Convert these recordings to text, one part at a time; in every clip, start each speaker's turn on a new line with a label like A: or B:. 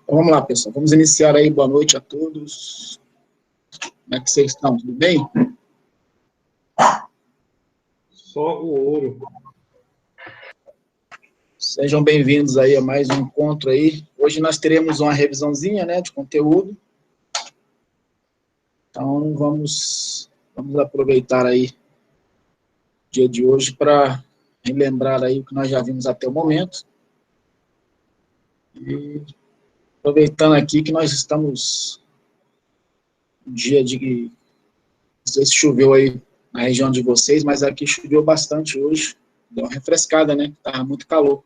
A: Então, vamos lá, pessoal. Vamos iniciar aí. Boa noite a todos. Como é que vocês estão? Tudo bem?
B: Só o ouro.
A: Sejam bem-vindos aí a mais um encontro aí. Hoje nós teremos uma revisãozinha, né, de conteúdo. Então, vamos aproveitar aí o dia de hoje para relembrar aí o que nós já vimos até o momento. E aproveitando aqui que nós estamos no dia de... Não sei se choveu aí na região de vocês, mas aqui choveu bastante hoje. Deu uma refrescada, né? Estava muito calor.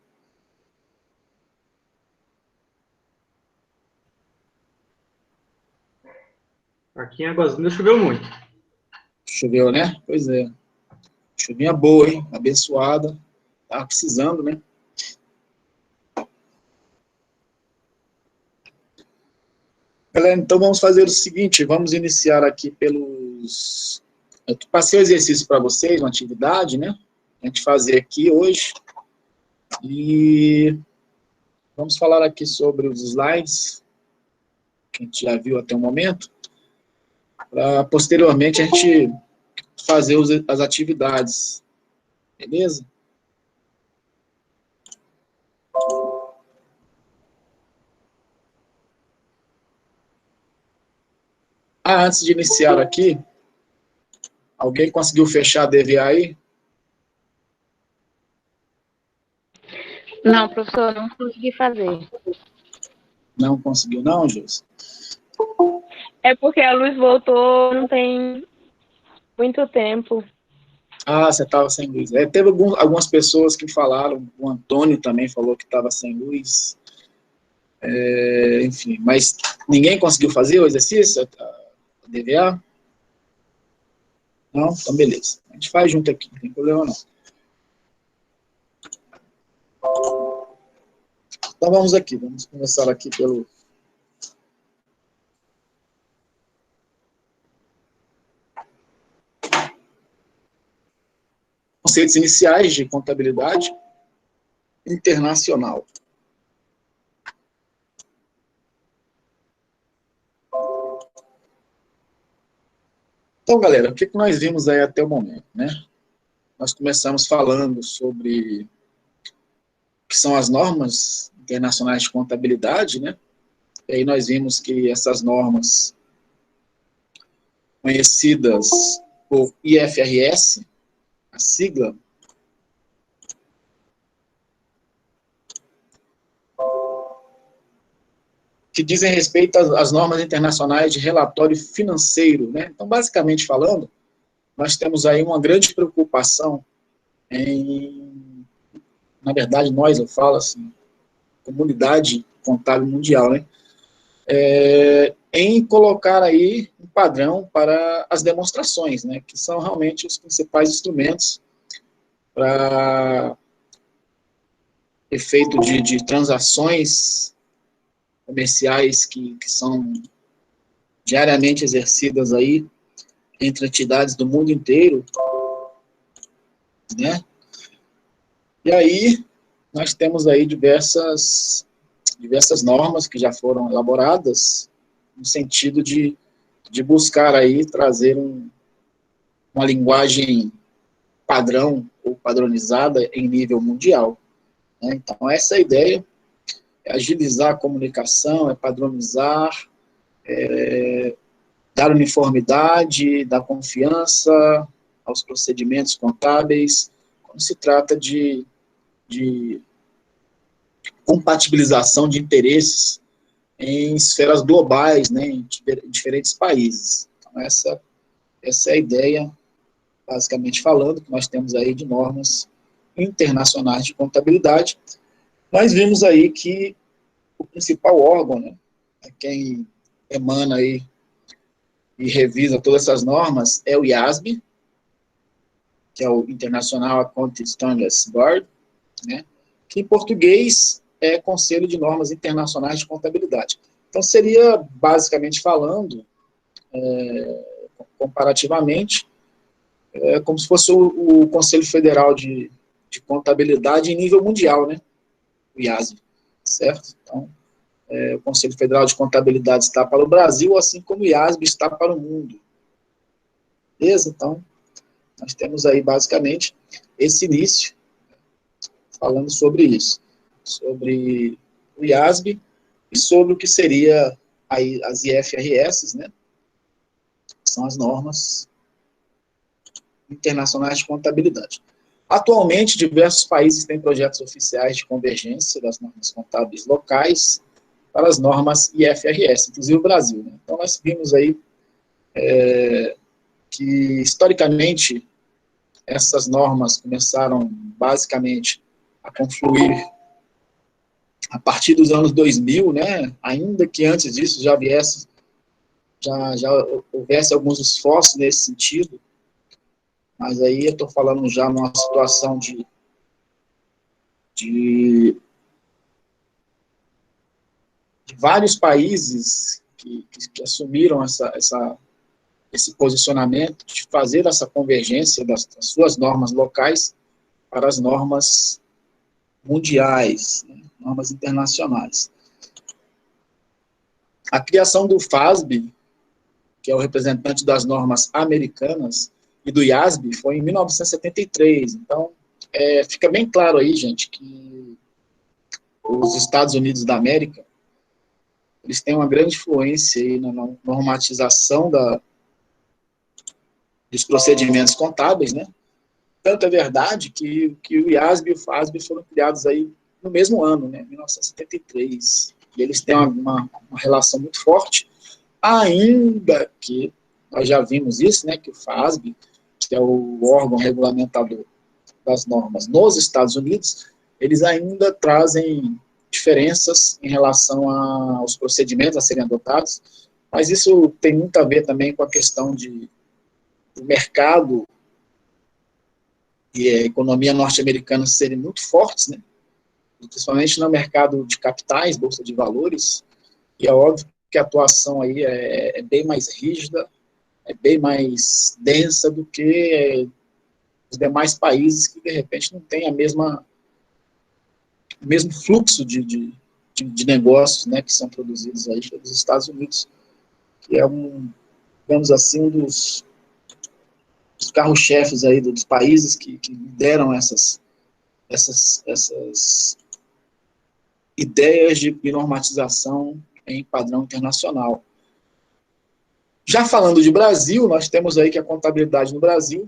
B: Aqui em Águas Lindas choveu muito.
A: Choveu, né? Pois é. Chuvinha boa, hein? Abençoada. Tava precisando, né? Galera, então vamos fazer o seguinte, vamos iniciar aqui pelos... Eu passei o exercício para vocês, uma atividade, né? A gente fazer aqui hoje. E vamos falar aqui sobre os slides, que a gente já viu até o momento, para posteriormente a gente fazer as atividades. Beleza? Antes de iniciar aqui, alguém conseguiu fechar a DVA aí?
C: Não, professor, não consegui fazer.
A: Não conseguiu não, Júlio?
C: É porque a luz voltou não tem muito tempo.
A: Ah, você estava sem luz. Teve algumas pessoas que falaram, o Antônio também falou que estava sem luz. Enfim, mas ninguém conseguiu fazer o exercício, a DVA? Não? Então, beleza. A gente faz junto aqui, não tem problema não. Então, vamos aqui. Vamos começar aqui pelo... Conceitos iniciais de contabilidade internacional. Então, galera, o que nós vimos aí até o momento, né? Nós começamos falando sobre o que são as normas internacionais de contabilidade, né? E aí nós vimos que essas normas, conhecidas por IFRS, a sigla, que dizem respeito às normas internacionais de relatório financeiro, né? Então, basicamente falando, nós temos aí uma grande preocupação em, na verdade, eu falo assim, comunidade contábil mundial, né? Em colocar aí um padrão para as demonstrações, né? Que são realmente os principais instrumentos para efeito de transações comerciais que são diariamente exercidas aí entre entidades do mundo inteiro, né? E aí nós temos aí diversas normas que já foram elaboradas no sentido de buscar aí trazer uma linguagem padrão ou padronizada em nível mundial, né? Então essa é a ideia, é agilizar a comunicação, é padronizar, dar uniformidade, dar confiança aos procedimentos contábeis, quando se trata de compatibilização de interesses em esferas globais, né, em diferentes países. Então, essa é a ideia, basicamente falando, que nós temos aí de normas internacionais de contabilidade. Nós vimos aí que o principal órgão, né, é quem emana aí e revisa todas essas normas, é o IASB, que é o International Accounting Standards Board, né, que em português é Conselho de Normas Internacionais de Contabilidade. Então, seria, basicamente falando, comparativamente, como se fosse o Conselho Federal de Contabilidade em nível mundial, né, o IASB, certo? Então, o Conselho Federal de Contabilidade está para o Brasil, assim como o IASB está para o mundo. Beleza? Então, nós temos aí, basicamente, esse início, falando sobre isso, sobre o IASB e sobre o que seria aí as IFRS, né? Que são as normas internacionais de contabilidade. Atualmente, diversos países têm projetos oficiais de convergência das normas contábeis locais para as normas IFRS, inclusive o Brasil, né? Então, nós vimos aí que, historicamente, essas normas começaram, basicamente, a confluir a partir dos anos 2000, né? Ainda que antes disso já houvesse alguns esforços nesse sentido, mas aí eu estou falando já numa situação de vários países que assumiram esse posicionamento de fazer essa convergência das suas normas locais para as normas mundiais, né, normas internacionais. A criação do FASB, que é o representante das normas americanas, e do IASB, foi em 1973. Então, fica bem claro aí, gente, que os Estados Unidos da América, eles têm uma grande influência aí na normatização dos procedimentos contábeis, né? Tanto é verdade que o IASB e o FASB foram criados aí no mesmo ano, né, 1973. E eles têm uma relação muito forte, ainda que nós já vimos isso, né, que o FASB, que é o órgão regulamentador das normas nos Estados Unidos, eles ainda trazem diferenças em relação aos procedimentos a serem adotados, mas isso tem muito a ver também com a questão do mercado e a economia norte-americana serem muito fortes, né, principalmente no mercado de capitais, bolsa de valores, e é óbvio que a atuação aí é bem mais rígida, é bem mais densa do que os demais países que, de repente, não têm o mesmo fluxo de negócios, né, que são produzidos aí pelos Estados Unidos, que é digamos assim, um dos carro-chefes aí dos países que lideram essas ideias de normatização em padrão internacional. Já falando de Brasil, nós temos aí que a contabilidade no Brasil,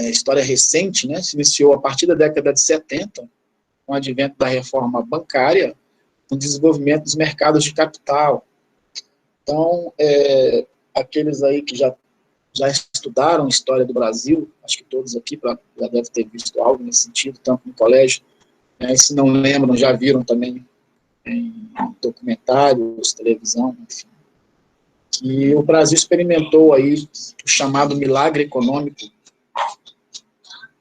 A: história recente, né, se iniciou a partir da década de 70, com o advento da reforma bancária, com o desenvolvimento dos mercados de capital. Então, aqueles aí que já estudaram história do Brasil, acho que todos aqui já devem ter visto algo nesse sentido, tanto no colégio, se não lembram, já viram também em documentários, televisão, enfim, que o Brasil experimentou aí o chamado milagre econômico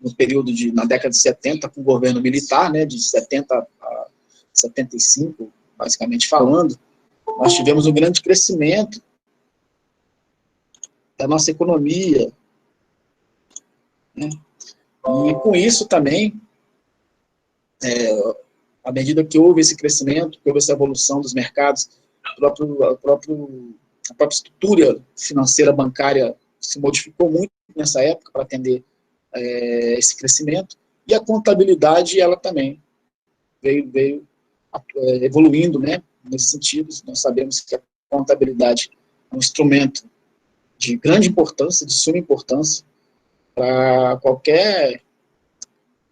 A: no período na década de 70, com o governo militar, né, de 70 a 75, basicamente falando. Nós tivemos um grande crescimento da nossa economia, né, e com isso também, à medida que houve esse crescimento, que houve essa evolução dos mercados, a própria estrutura financeira bancária se modificou muito nessa época para atender esse crescimento, e a contabilidade, ela também veio evoluindo, né, nesse sentido. Nós sabemos que a contabilidade é um instrumento de grande importância, de suma importância, para qualquer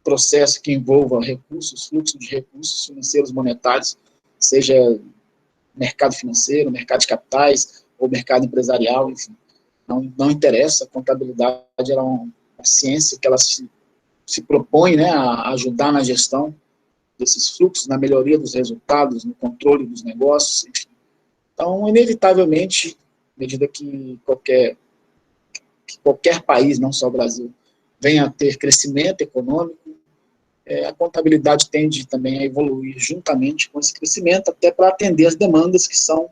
A: processo que envolva recursos, fluxo de recursos financeiros monetários, seja mercado financeiro, mercado de capitais, ou mercado empresarial, enfim. Não interessa, a contabilidade ela é uma ciência que ela se propõe, né, a ajudar na gestão desses fluxos, na melhoria dos resultados, no controle dos negócios, enfim. Então, inevitavelmente, à medida que qualquer país, não só o Brasil, venha a ter crescimento econômico, a contabilidade tende também a evoluir juntamente com esse crescimento, até para atender as demandas que são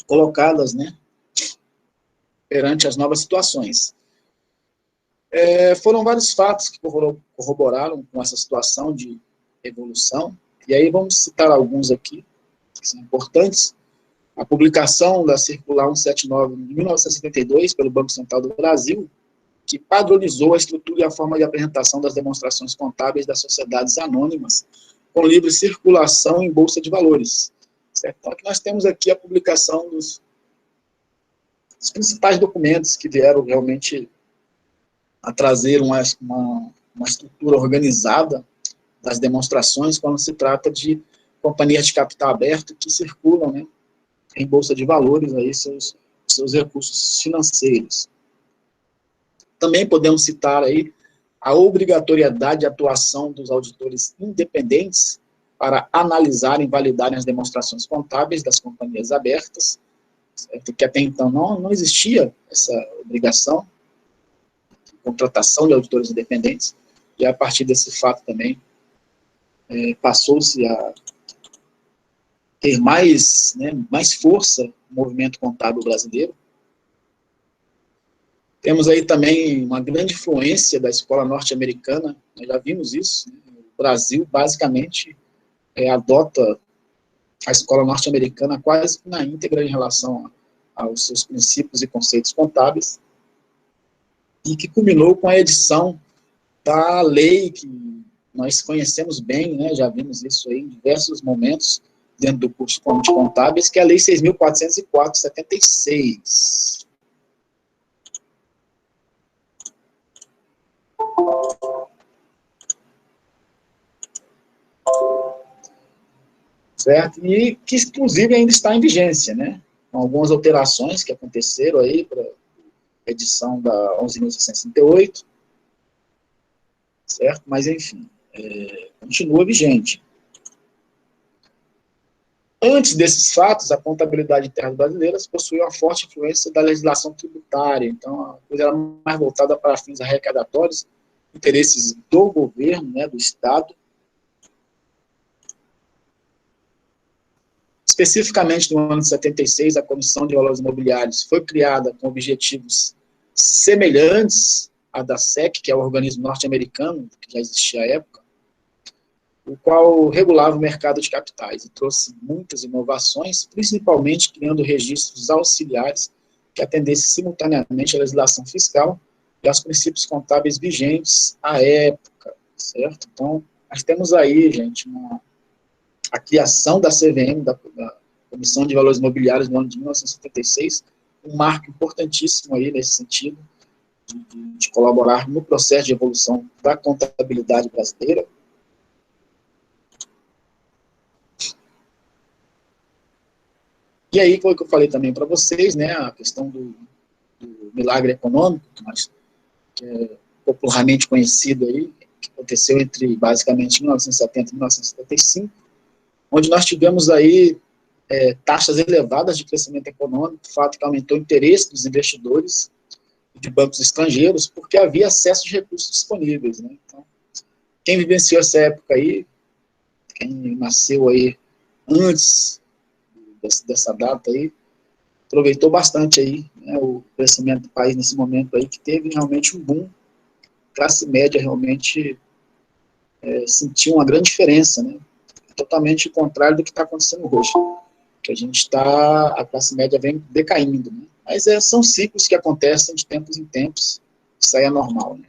A: colocadas, né, perante as novas situações. Foram vários fatos que corroboraram com essa situação de evolução. E aí vamos citar alguns aqui, que são importantes. A publicação da Circular 179 de 1972 pelo Banco Central do Brasil, que padronizou a estrutura e a forma de apresentação das demonstrações contábeis das sociedades anônimas com livre circulação em bolsa de valores. Certo? Então, aqui nós temos aqui a publicação dos principais documentos que vieram realmente a trazer uma estrutura organizada das demonstrações quando se trata de companhias de capital aberto que circulam, né, em bolsa de valores aí seus recursos financeiros. Também podemos citar aí a obrigatoriedade de atuação dos auditores independentes para analisarem e validarem as demonstrações contábeis das companhias abertas, certo? Que até então não existia essa obrigação de contratação de auditores independentes, e a partir desse fato também passou-se a ter mais força no movimento contábil brasileiro. Temos aí também uma grande influência da escola norte-americana, nós já vimos isso, né? O Brasil, basicamente, adota a escola norte-americana quase na íntegra em relação aos seus princípios e conceitos contábeis, e que culminou com a edição da lei que nós conhecemos bem, né? Já vimos isso aí em diversos momentos, dentro do curso de contábeis, que é a Lei 6.404, 76. Certo? E que, inclusive, ainda está em vigência, né? Com algumas alterações que aconteceram aí para a edição da 11.668, certo? Mas, enfim, continua vigente. Antes desses fatos, a contabilidade interna brasileira possuía uma forte influência da legislação tributária, então a coisa era mais voltada para fins arrecadatórios, interesses do governo, né, do Estado. Especificamente no ano de 76, a Comissão de Valores Imobiliários foi criada com objetivos semelhantes à da SEC, que é o organismo norte-americano, que já existia à época, o qual regulava o mercado de capitais e trouxe muitas inovações, principalmente criando registros auxiliares que atendessem simultaneamente à legislação fiscal e aos princípios contábeis vigentes à época, certo? Então, nós temos aí, gente, a criação da CVM, da Comissão de Valores Imobiliários, no ano de 1976, um marco importantíssimo aí nesse sentido, de colaborar no processo de evolução da contabilidade brasileira. E aí, foi o que eu falei também para vocês, né, a questão do milagre econômico, que é popularmente conhecido aí, que aconteceu entre, basicamente, 1970 e 1975, onde nós tivemos aí taxas elevadas de crescimento econômico, fato que aumentou o interesse dos investidores de bancos estrangeiros, porque havia acesso de recursos disponíveis, né? Então, quem vivenciou essa época aí, quem nasceu aí antes dessa data aí, aproveitou bastante aí, né, o crescimento do país nesse momento aí, que teve realmente um boom, classe média realmente sentiu uma grande diferença, né? Totalmente o contrário do que está acontecendo hoje, que a classe média vem decaindo, né? Mas são ciclos que acontecem de tempos em tempos, isso aí é normal, né?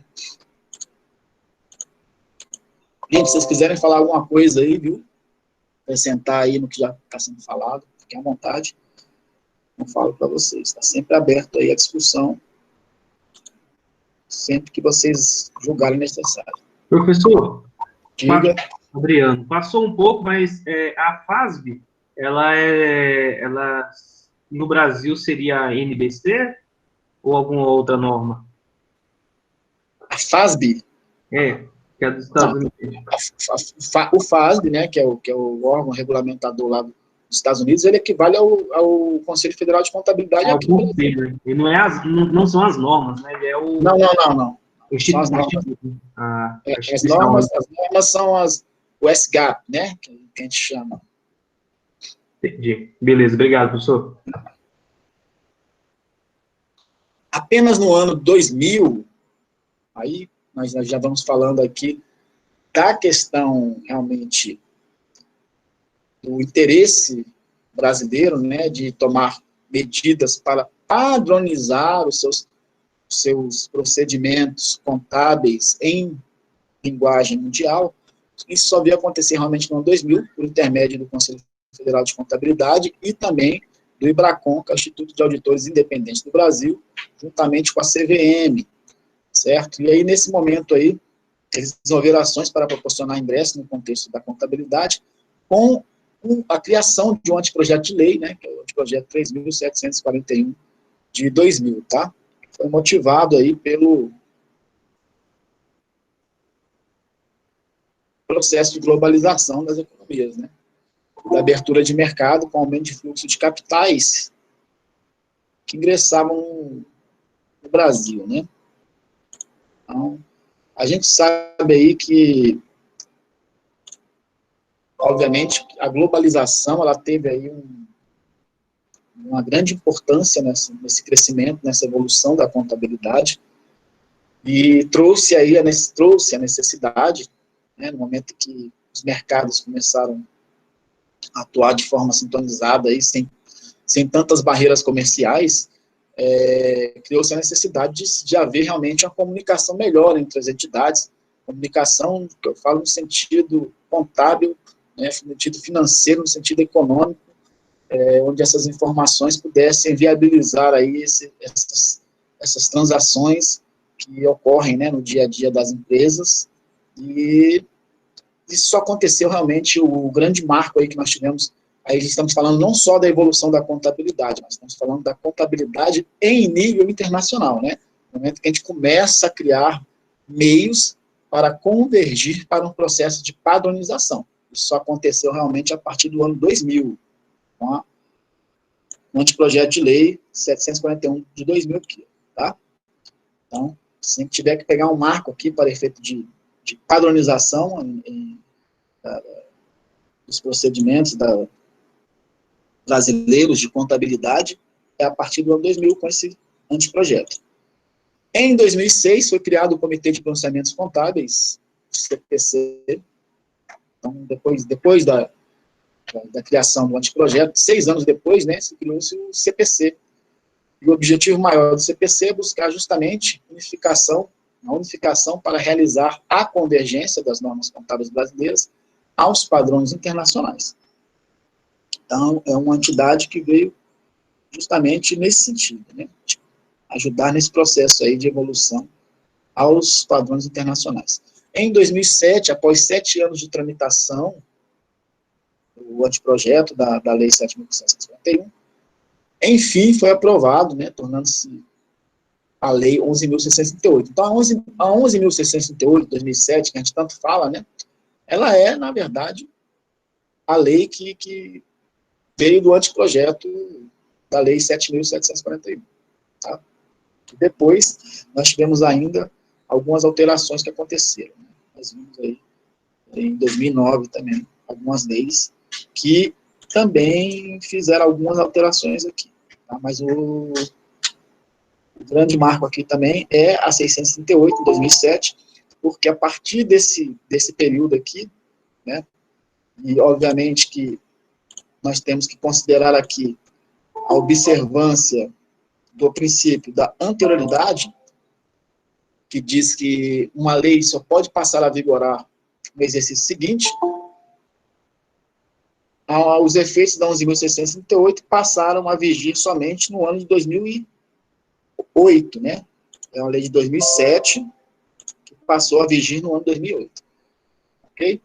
A: Gente, se vocês quiserem falar alguma coisa aí, viu? Acrescentar aí no que já está sendo falado, fiquem à vontade, eu falo para vocês, está sempre aberto aí a discussão, sempre que vocês julgarem necessário.
B: Professor,
A: Diga.
B: Adriano, passou um pouco, mas a FASB, ela no Brasil seria a NBC ou alguma outra norma?
A: A FASB?
B: Que é dos Estados Unidos.
A: O FASB, né, que é o órgão regulamentador lá dos Estados Unidos, ele equivale ao Conselho Federal de Contabilidade aqui no Brasil.
B: E não são as normas, né? Ele é o...
A: Não.
B: São
A: as normas. As normas são o SGAP, né, que a gente chama.
B: Entendi. Beleza, obrigado, professor.
A: Apenas no ano 2000, aí nós já vamos falando aqui da questão realmente do interesse brasileiro, né, de tomar medidas para padronizar os seus procedimentos contábeis em linguagem mundial. Isso só veio acontecer realmente no ano 2000, por intermédio do Conselho Federal de Contabilidade e também do IBRACON, que é o Instituto de Auditores Independentes do Brasil, juntamente com a CVM, certo? E aí, nesse momento aí, eles desenvolveram ações para proporcionar ingresso no contexto da contabilidade, com a criação de um anteprojeto de lei, né, que é o anteprojeto 3.741 de 2000, tá? Foi motivado aí pelo processo de globalização das economias, né? Da abertura de mercado com aumento de fluxo de capitais que ingressavam no Brasil, né? Então, a gente sabe aí que, obviamente, a globalização, ela teve aí uma grande importância nesse crescimento, nessa evolução da contabilidade, e trouxe a necessidade, né, no momento que os mercados começaram a atuar de forma sintonizada, aí, sem tantas barreiras comerciais, criou-se a necessidade de haver realmente uma comunicação melhor entre as entidades, comunicação, que eu falo no sentido contábil, né, no sentido financeiro, no sentido econômico, onde essas informações pudessem viabilizar aí essas transações que ocorrem, né, no dia a dia das empresas, e isso só aconteceu realmente, o grande marco aí que nós tivemos, aí estamos falando não só da evolução da contabilidade, mas estamos falando da contabilidade em nível internacional, né, no momento que a gente começa a criar meios para convergir para um processo de padronização. Isso só aconteceu realmente a partir do ano 2000, com o anteprojeto de lei 741 de 2000 aqui, tá? Então, se tiver que pegar um marco aqui para efeito de padronização dos procedimentos brasileiros de contabilidade, é a partir do ano 2000 com esse anteprojeto. Em 2006 foi criado o Comitê de Pronunciamentos Contábeis, o CPC. Então, depois da criação do anteprojeto, 6 anos depois, né, se criou-se o CPC. E o objetivo maior do CPC é buscar justamente a unificação para realizar a convergência das normas contábeis brasileiras aos padrões internacionais. Então, é uma entidade que veio justamente nesse sentido, né, ajudar nesse processo aí de evolução aos padrões internacionais. Em 2007, após 7 anos de tramitação, o anteprojeto da Lei 7.751, enfim, foi aprovado, né, tornando-se a Lei 11.668. Então, a 11.668, de 2007, que a gente tanto fala, né, ela é, na verdade, a lei que veio do anteprojeto da Lei 7.741. Tá? Depois, nós tivemos ainda algumas alterações que aconteceram. Né? Nós vimos aí, em 2009 também, algumas leis que também fizeram algumas alterações aqui. Tá? Mas o grande marco aqui também é a 638, de 2007, porque a partir desse período aqui, né, e obviamente que nós temos que considerar aqui a observância do princípio da anterioridade, que diz que uma lei só pode passar a vigorar no exercício seguinte. Os efeitos da 11.668 passaram a vigir somente no ano de 2008, né? É uma lei de 2007 que passou a vigir no ano de 2008. Ok?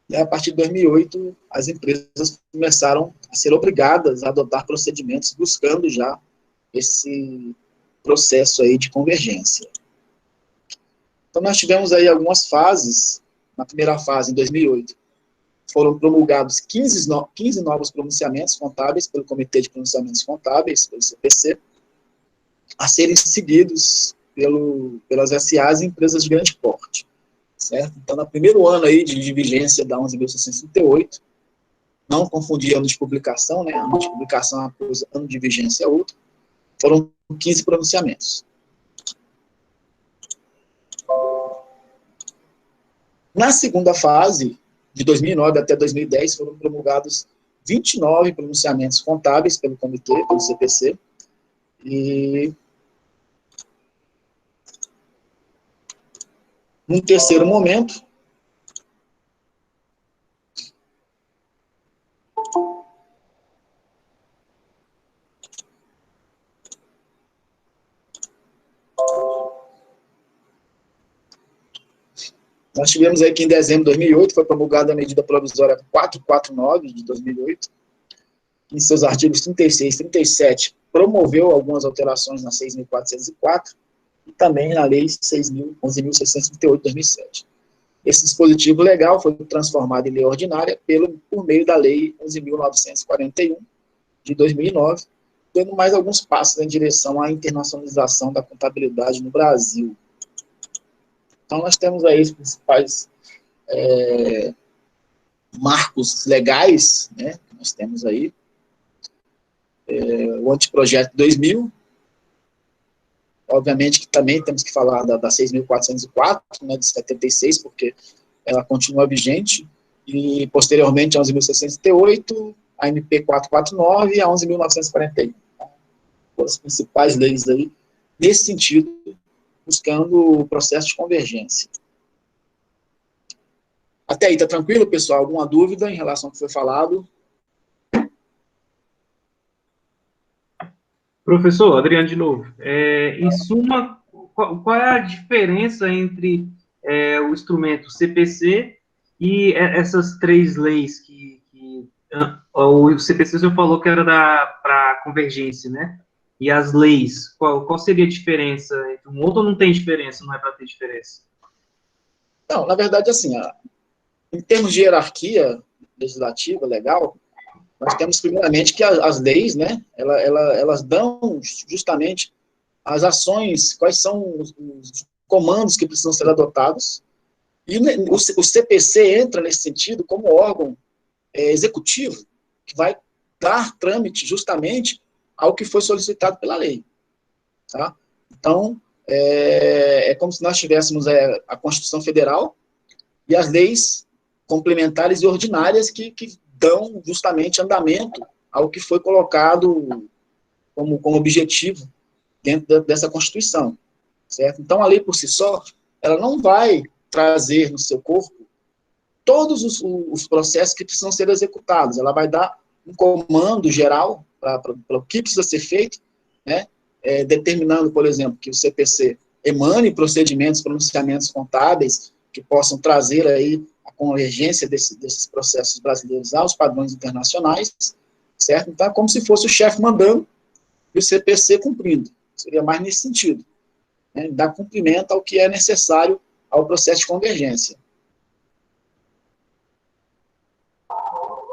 A: E a partir de 2008, as empresas começaram a ser obrigadas a adotar procedimentos buscando já esse processo aí de convergência. Então, nós tivemos aí algumas fases. Na primeira fase, em 2008, foram promulgados 15 novos pronunciamentos contábeis pelo Comitê de Pronunciamentos Contábeis, pelo CPC, a serem seguidos pelas SAs e empresas de grande porte. Certo? Então, no primeiro ano aí de vigência da 11.668, não confundir ano de publicação, né? Ano de publicação é uma coisa, ano de vigência é outra, foram 15 pronunciamentos. Na segunda fase, de 2009 até 2010 foram promulgados 29 pronunciamentos contábeis pelo comitê, pelo CPC, e num terceiro momento, nós tivemos aí que em dezembro de 2008 foi promulgada a medida provisória 449 de 2008, que em seus artigos 36 e 37 promoveu algumas alterações na 6.404 e também na lei 11.638 de 2007. Esse dispositivo legal foi transformado em lei ordinária por meio da lei 11.941 de 2009, dando mais alguns passos em direção à internacionalização da contabilidade no Brasil. Então, nós temos aí os principais marcos legais, né, que nós temos aí. O anteprojeto 2000, obviamente que também temos que falar da 6.404, né, de 76, porque ela continua vigente, e posteriormente a 11.608, a MP 449 e a 11.941. As principais leis aí, nesse sentido, buscando o processo de convergência. Até aí, está tranquilo, pessoal? Alguma dúvida em relação ao que foi falado?
B: Professor, Adriano de novo. Em suma, qual é a diferença entre o instrumento CPC e essas três leis o CPC você falou que era para convergência, né? E as leis, qual seria a diferença entre um outro ou não tem diferença, não é para ter diferença?
A: Não, na verdade, assim, em termos de hierarquia legislativa, legal, nós temos primeiramente que as leis, né, elas dão justamente as ações, quais são os comandos que precisam ser adotados, e o CPC entra nesse sentido como órgão executivo, que vai dar trâmite justamente ao que foi solicitado pela lei. Tá? Então, é como se nós tivéssemos a Constituição Federal e as leis complementares e ordinárias que dão justamente andamento ao que foi colocado como objetivo dentro dessa Constituição, certo? Então, a lei por si só, ela não vai trazer no seu corpo todos os processos que precisam ser executados, ela vai dar um comando geral para o que precisa ser feito, né? Determinando, por exemplo, que o CPC emane procedimentos, pronunciamentos contábeis que possam trazer aí a convergência desses processos brasileiros aos padrões internacionais, certo? Então, é como se fosse o chefe mandando e o CPC cumprindo. Seria mais nesse sentido, né? Dar cumprimento ao que é necessário ao processo de convergência.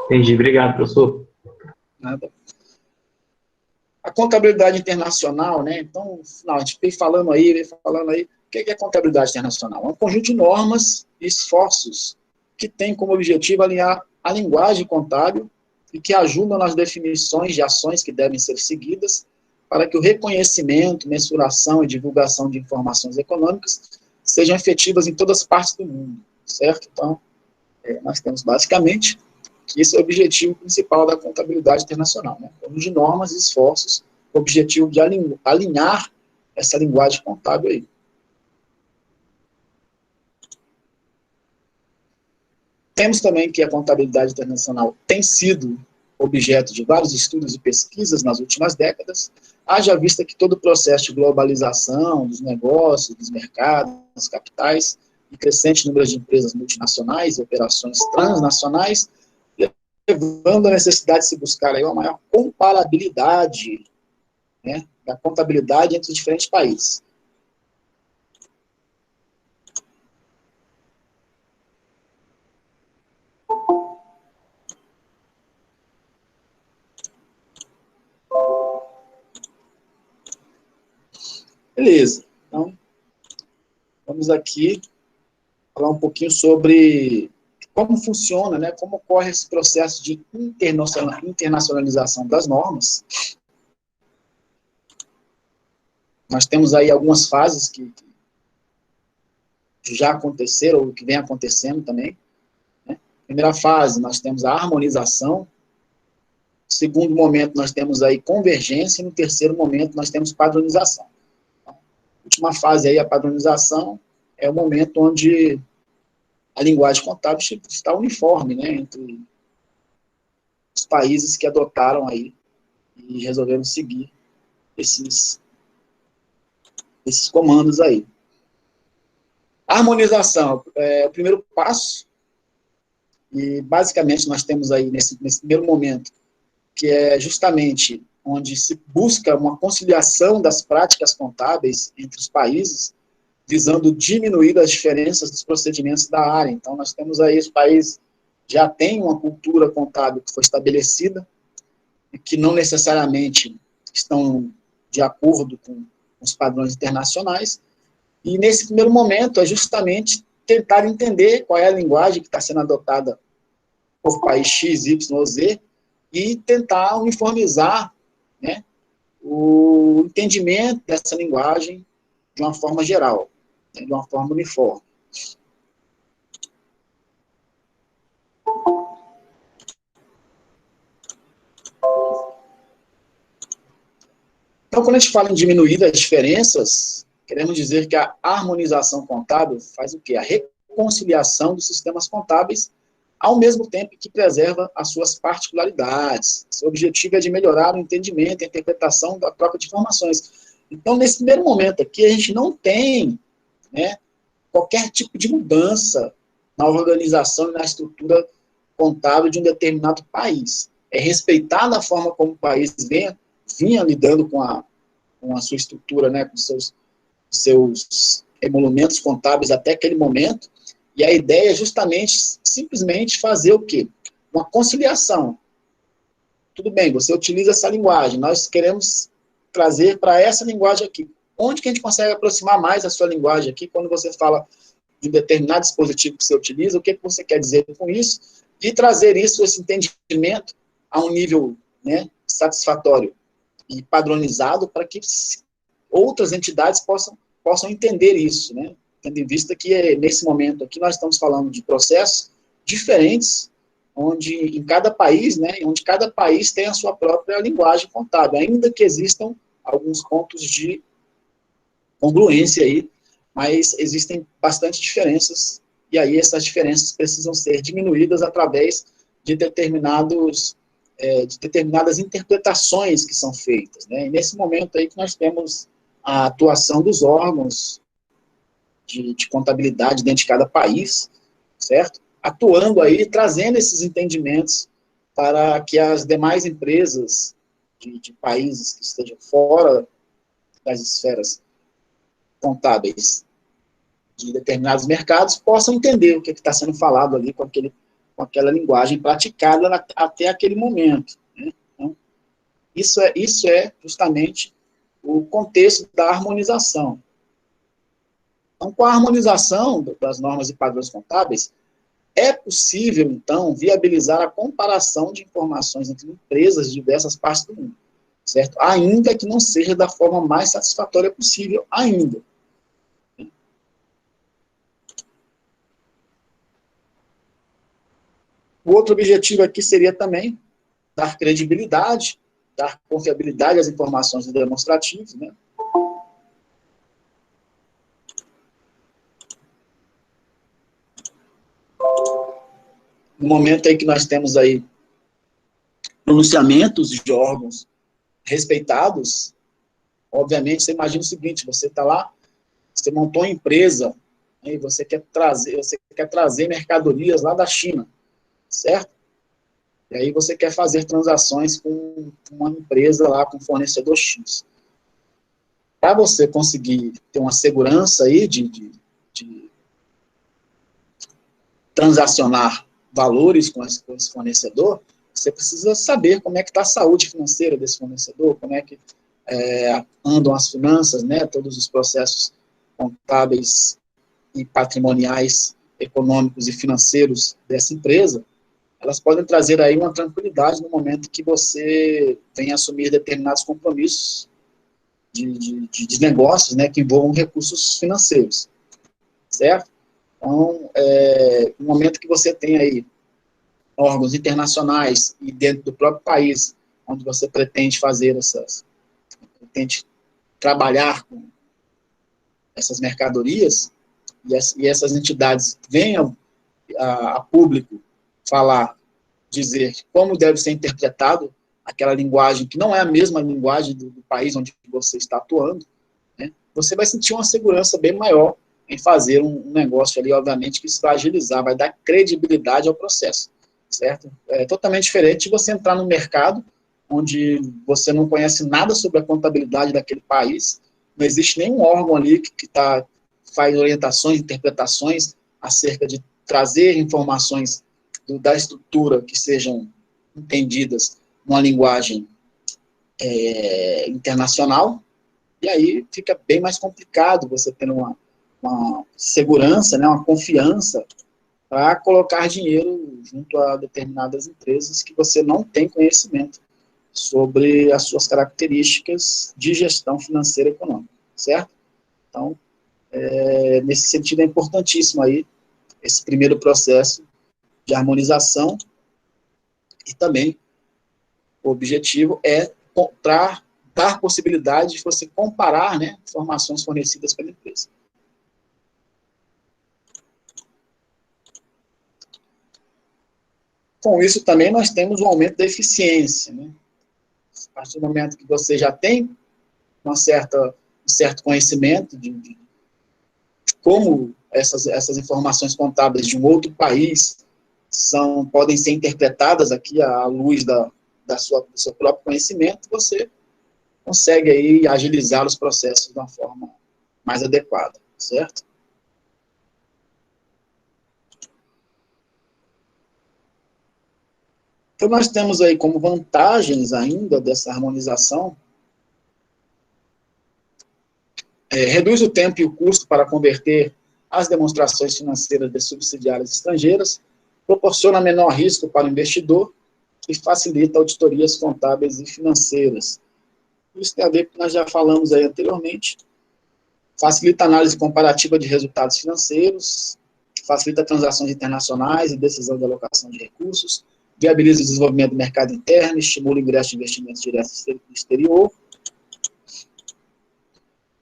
B: Entendi, obrigado, professor.
A: Nada. A contabilidade internacional, né? Então, não, a gente vem falando aí, o que é contabilidade internacional? É um conjunto de normas e esforços que tem como objetivo alinhar a linguagem contábil e que ajudam nas definições de ações que devem ser seguidas para que o reconhecimento, mensuração e divulgação de informações econômicas sejam efetivas em todas as partes do mundo, certo? Então, nós temos basicamente que esse é o objetivo principal da contabilidade internacional, né? De normas e esforços, o objetivo de alinhar essa linguagem contábil aí. Temos também que a contabilidade internacional tem sido objeto de vários estudos e pesquisas nas últimas décadas, haja vista que todo o processo de globalização dos negócios, dos mercados, dos capitais, e crescente número de empresas multinacionais e operações transnacionais, levando a necessidade de se buscar aí uma maior comparabilidade, né, da contabilidade entre os diferentes países. Beleza. Então, vamos aqui falar um pouquinho sobre como funciona, né, como ocorre esse processo de internacionalização das normas. Nós temos aí algumas fases que já aconteceram, ou que vem acontecendo também, né? Primeira fase, nós temos a harmonização. No segundo momento, nós temos aí convergência. E no terceiro momento, nós temos padronização. A última fase aí, a padronização, é o momento onde a linguagem contábil está uniforme, né, entre os países que adotaram aí e resolveram seguir esses comandos aí. A harmonização é o primeiro passo, e basicamente nós temos aí, nesse primeiro momento, que é justamente onde se busca uma conciliação das práticas contábeis entre os países, visando diminuir as diferenças dos procedimentos da área. Então, nós temos aí, os países já têm uma cultura contábil que foi estabelecida, e que não necessariamente estão de acordo com os padrões internacionais, e nesse primeiro momento é justamente tentar entender qual é a linguagem que está sendo adotada por país X, Y ou Z, e tentar uniformizar, né, o entendimento dessa linguagem de uma forma geral, né, de uma forma uniforme. Então, quando a gente fala em diminuir as diferenças, queremos dizer que a harmonização contábil faz o quê? A reconciliação dos sistemas contábeis, ao mesmo tempo que preserva as suas particularidades. Seu objetivo é de melhorar o entendimento e a interpretação da troca de informações. Então, nesse primeiro momento aqui, a gente não tem, né, qualquer tipo de mudança na organização e na estrutura contábil de um determinado país. É respeitar a forma como o país vinha lidando com a sua estrutura, né, com seus emolumentos contábeis até aquele momento, e a ideia é justamente, simplesmente fazer o quê? Uma conciliação. Tudo bem, você utiliza essa linguagem, nós queremos trazer para essa linguagem aqui. Onde que a gente consegue aproximar mais a sua linguagem aqui, quando você fala de um determinado dispositivo que você utiliza, o que você quer dizer com isso, e trazer isso, esse entendimento, a um nível, né, satisfatório e padronizado, para que outras entidades possam entender isso, né? Tendo em vista que, nesse momento aqui, nós estamos falando de processos diferentes, onde em cada país, né, onde cada país tem a sua própria linguagem contábil, ainda que existam alguns pontos de congruência aí, mas existem bastante diferenças, e aí essas diferenças precisam ser diminuídas através de determinadas interpretações que são feitas, né? E nesse momento aí que nós temos a atuação dos órgãos de contabilidade dentro de cada país, certo? Atuando aí, trazendo esses entendimentos para que as demais empresas de países que estejam fora das esferas contábeis de determinados mercados possam entender o que está sendo falado ali com aquela linguagem praticada até aquele momento, né? Então, isso é justamente o contexto da harmonização. Então, com a harmonização das normas e padrões contábeis, é possível, então, viabilizar a comparação de informações entre empresas de diversas partes do mundo, certo? Ainda que não seja da forma mais satisfatória possível ainda. O outro objetivo aqui seria também dar credibilidade, dar confiabilidade às informações demonstrativas, né? No momento aí que nós temos aí pronunciamentos de órgãos respeitados, obviamente, você imagina o seguinte, você está lá, você montou uma empresa, né, e você quer trazer mercadorias lá da China, certo? E aí você quer fazer transações com uma empresa lá, com um fornecedor X. Para você conseguir ter uma segurança aí de transacionar valores com esse fornecedor, você precisa saber como é que está a saúde financeira desse fornecedor, como é que andam as finanças, né, todos os processos contábeis e patrimoniais, econômicos e financeiros dessa empresa. Elas podem trazer aí uma tranquilidade no momento que você vem assumir determinados compromissos de negócios, né, que envolvam recursos financeiros, certo? Então, no momento que você tem aí órgãos internacionais e dentro do próprio país, onde você pretende fazer pretende trabalhar com essas mercadorias, e essas entidades venham a público falar, dizer como deve ser interpretado aquela linguagem que não é a mesma linguagem do país onde você está atuando, né, você vai sentir uma segurança bem maior em fazer um negócio ali, obviamente, que isso vai agilizar, vai dar credibilidade ao processo, certo? É totalmente diferente de você entrar no mercado onde você não conhece nada sobre a contabilidade daquele país, não existe nenhum órgão ali que faz orientações, interpretações acerca de trazer informações da estrutura que sejam entendidas numa linguagem internacional, e aí fica bem mais complicado você ter uma segurança, né, uma confiança para colocar dinheiro junto a determinadas empresas que você não tem conhecimento sobre as suas características de gestão financeira e econômica, certo? Então, nesse sentido, é importantíssimo aí esse primeiro processo de harmonização, e também o objetivo é dar possibilidade de você comparar, né, informações fornecidas pela empresa. Com isso também nós temos um aumento da eficiência, né? A partir do momento que você já tem um certo conhecimento de como essas informações contábeis de um outro país podem ser interpretadas aqui à luz do seu próprio conhecimento, você consegue aí agilizar os processos de uma forma mais adequada, certo? Então, nós temos aí como vantagens ainda dessa harmonização, reduz o tempo e o custo para converter as demonstrações financeiras de subsidiárias estrangeiras, proporciona menor risco para o investidor e facilita auditorias contábeis e financeiras. Isso tem a ver com o que nós já falamos aí anteriormente, facilita a análise comparativa de resultados financeiros, facilita transações internacionais e decisão de alocação de recursos, viabiliza o desenvolvimento do mercado interno, estimula o ingresso de investimentos diretos do exterior,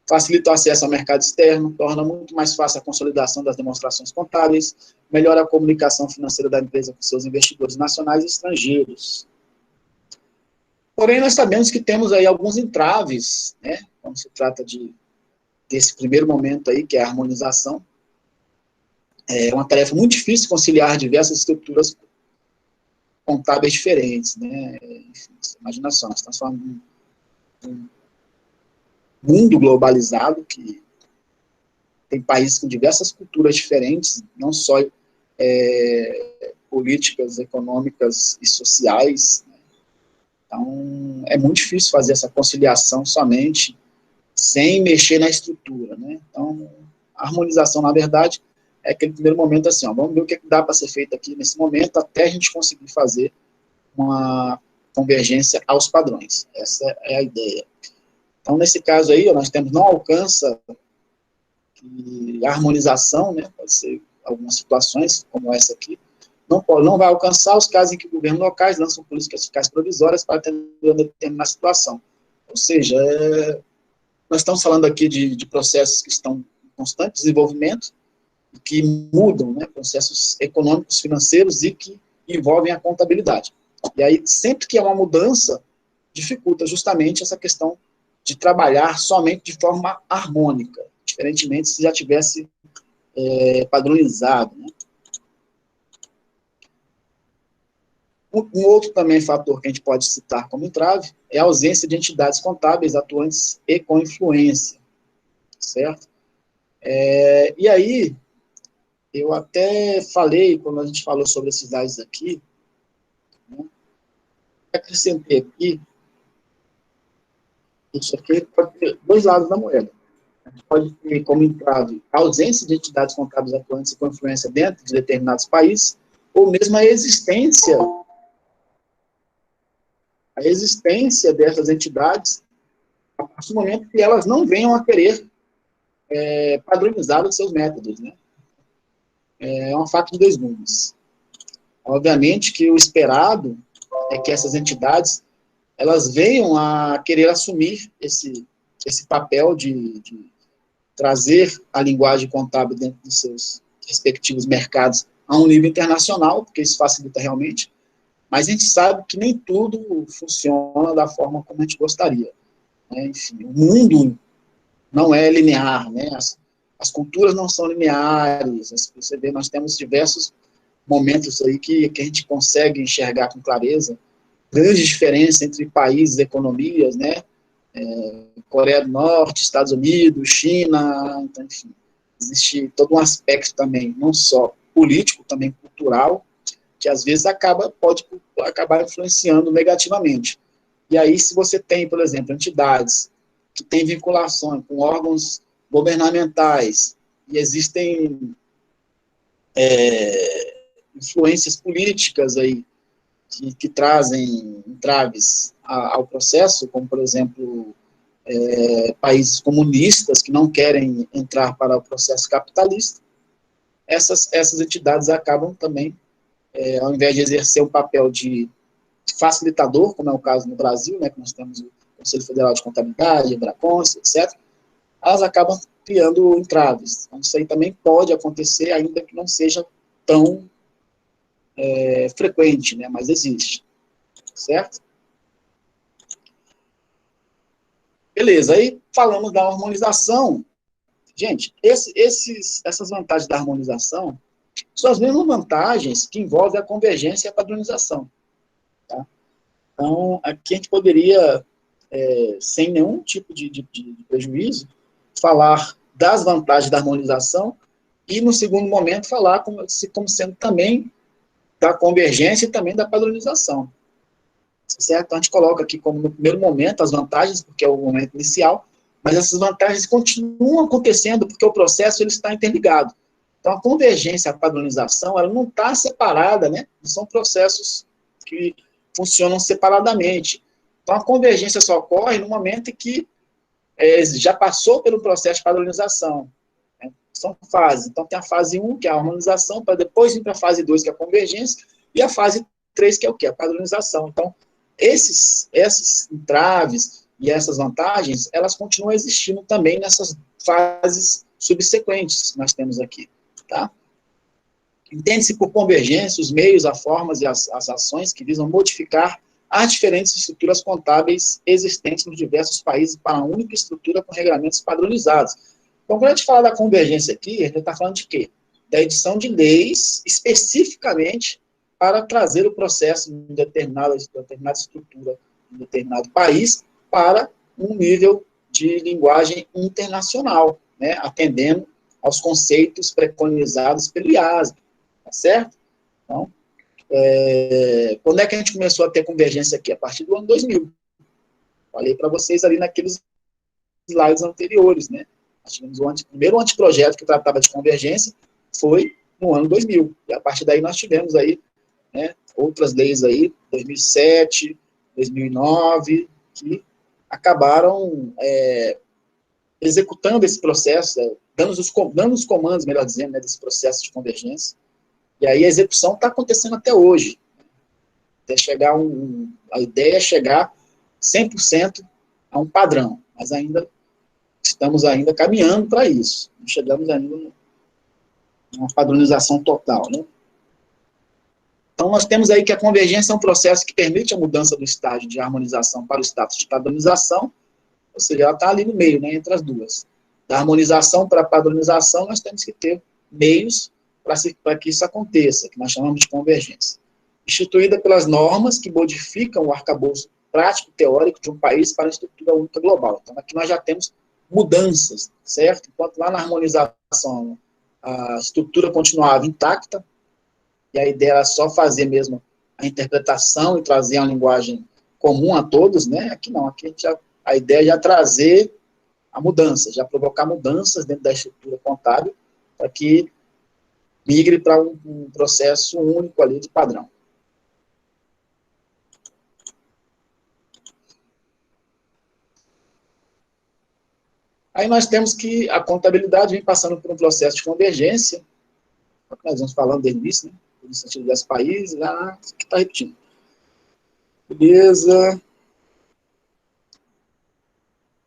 A: facilita o acesso ao mercado externo, torna muito mais fácil a consolidação das demonstrações contábeis, melhora a comunicação financeira da empresa com seus investidores nacionais e estrangeiros. Porém, nós sabemos que temos aí alguns entraves, né, quando se trata desse primeiro momento aí, que é a harmonização. É uma tarefa muito difícil conciliar diversas estruturas contábeis diferentes, né? Enfim, imagina só, nós estamos falando de um mundo globalizado que tem países com diversas culturas diferentes, não só políticas, econômicas e sociais, né? Então, é muito difícil fazer essa conciliação somente sem mexer na estrutura, né? Então, a harmonização, na verdade, é aquele primeiro momento assim, ó, vamos ver o que dá para ser feito aqui nesse momento, até a gente conseguir fazer uma convergência aos padrões. Essa é a ideia. Então, nesse caso aí, nós temos, não alcança a harmonização, né, pode ser algumas situações, como essa aqui, não vai alcançar os casos em que governos locais lançam políticas fiscais provisórias para atender uma determinada situação. Ou seja, nós estamos falando aqui de processos que estão em constante desenvolvimento, que mudam, né, processos econômicos, financeiros e que envolvem a contabilidade. E aí, sempre que há uma mudança, dificulta justamente essa questão de trabalhar somente de forma harmônica, diferentemente se já tivesse padronizado, né. Um outro também fator que a gente pode citar como entrave é a ausência de entidades contábeis atuantes e com influência, certo? E aí, eu até falei, quando a gente falou sobre esses dados aqui, né, acrescentei aqui, isso aqui pode ter dois lados da moeda. A gente pode ter como entrave a ausência de entidades contábeis atuantes e com influência dentro de determinados países, ou mesmo a existência dessas entidades, a partir do momento que elas não venham a querer padronizar os seus métodos, né? É uma faca de dois gumes. Obviamente que o esperado é que essas entidades elas venham a querer assumir esse papel de trazer a linguagem contábil dentro dos seus respectivos mercados a um nível internacional, porque isso facilita realmente, mas a gente sabe que nem tudo funciona da forma como a gente gostaria, né? Enfim, o mundo não é linear, né? As culturas não são lineares, você vê, nós temos diversos momentos aí que a gente consegue enxergar com clareza grande diferença entre países, economias, né? Coreia do Norte, Estados Unidos, China, então, enfim, existe todo um aspecto também, não só político, também cultural, que às vezes pode acabar influenciando negativamente. E aí, se você tem, por exemplo, entidades que têm vinculação com órgãos governamentais e existem influências políticas aí que trazem entraves ao processo, como, por exemplo, países comunistas que não querem entrar para o processo capitalista, essas entidades acabam também, ao invés de exercer um papel de facilitador, como é o caso no Brasil, né, que nós temos o Conselho Federal de Contabilidade, a Bracons, etc., elas acabam criando entraves. Então, isso aí também pode acontecer, ainda que não seja tão frequente, né, mas existe, certo? Beleza, aí falamos da harmonização. Gente, essas vantagens da harmonização são as mesmas vantagens que envolvem a convergência e a padronização. Tá? Então, aqui a gente poderia, sem nenhum tipo de prejuízo, falar das vantagens da harmonização e, no segundo momento, falar como sendo também da convergência e também da padronização. Certo? Então, a gente coloca aqui como, no primeiro momento, as vantagens, porque é o momento inicial, mas essas vantagens continuam acontecendo porque o processo ele está interligado. Então, a convergência e a padronização, ela não está separada, né? Não são processos que funcionam separadamente. Então, a convergência só ocorre no momento em que já passou pelo processo de padronização. Né? São fases. Então, tem a fase 1, que é a harmonização, para depois ir para a fase 2, que é a convergência, e a fase 3, que é o quê? A padronização. Então, esses entraves e essas vantagens, elas continuam existindo também nessas fases subsequentes que nós temos aqui, tá? Entende-se por convergência os meios, as formas e as ações que visam modificar as diferentes estruturas contábeis existentes nos diversos países para uma única estrutura com regramentos padronizados. Então, quando a gente fala da convergência aqui, a gente está falando de quê? Da edição de leis especificamente para trazer o processo de determinada estrutura, em determinado país, para um nível de linguagem internacional, né, atendendo aos conceitos preconizados pelo IASB, tá certo? Então, quando é que a gente começou a ter convergência aqui? A partir do ano 2000. Falei para vocês ali naqueles slides anteriores, né? Nós tivemos o primeiro anteprojeto que tratava de convergência, foi no ano 2000. E a partir daí nós tivemos aí, né, outras leis aí, 2007, 2009, que acabaram executando esse processo, dando os comandos, melhor dizendo, né, desse processo de convergência. E aí a execução está acontecendo até hoje. Até chegar a ideia é chegar 100% a um padrão, mas ainda estamos ainda caminhando para isso. Não chegamos ainda numa padronização total, né? Então, nós temos aí que a convergência é um processo que permite a mudança do estágio de harmonização para o status de padronização, ou seja, ela está ali no meio, né, entre as duas. Da harmonização para a padronização, nós temos que ter meios para que isso aconteça, que nós chamamos de convergência. Instituída pelas normas que modificam o arcabouço prático teórico de um país para a estrutura única global. Então, aqui nós já temos mudanças, certo? Enquanto lá na harmonização a estrutura continuava intacta, e a ideia era só fazer mesmo a interpretação e trazer uma linguagem comum a todos, né? Aqui não, aqui a ideia é já trazer a mudança, já provocar mudanças dentro da estrutura contábil para que migre para um processo único ali de padrão. Aí nós temos que a contabilidade vem passando por um processo de convergência, nós vamos falando desde o início, né? no sentido dos países, que está repetindo. Beleza.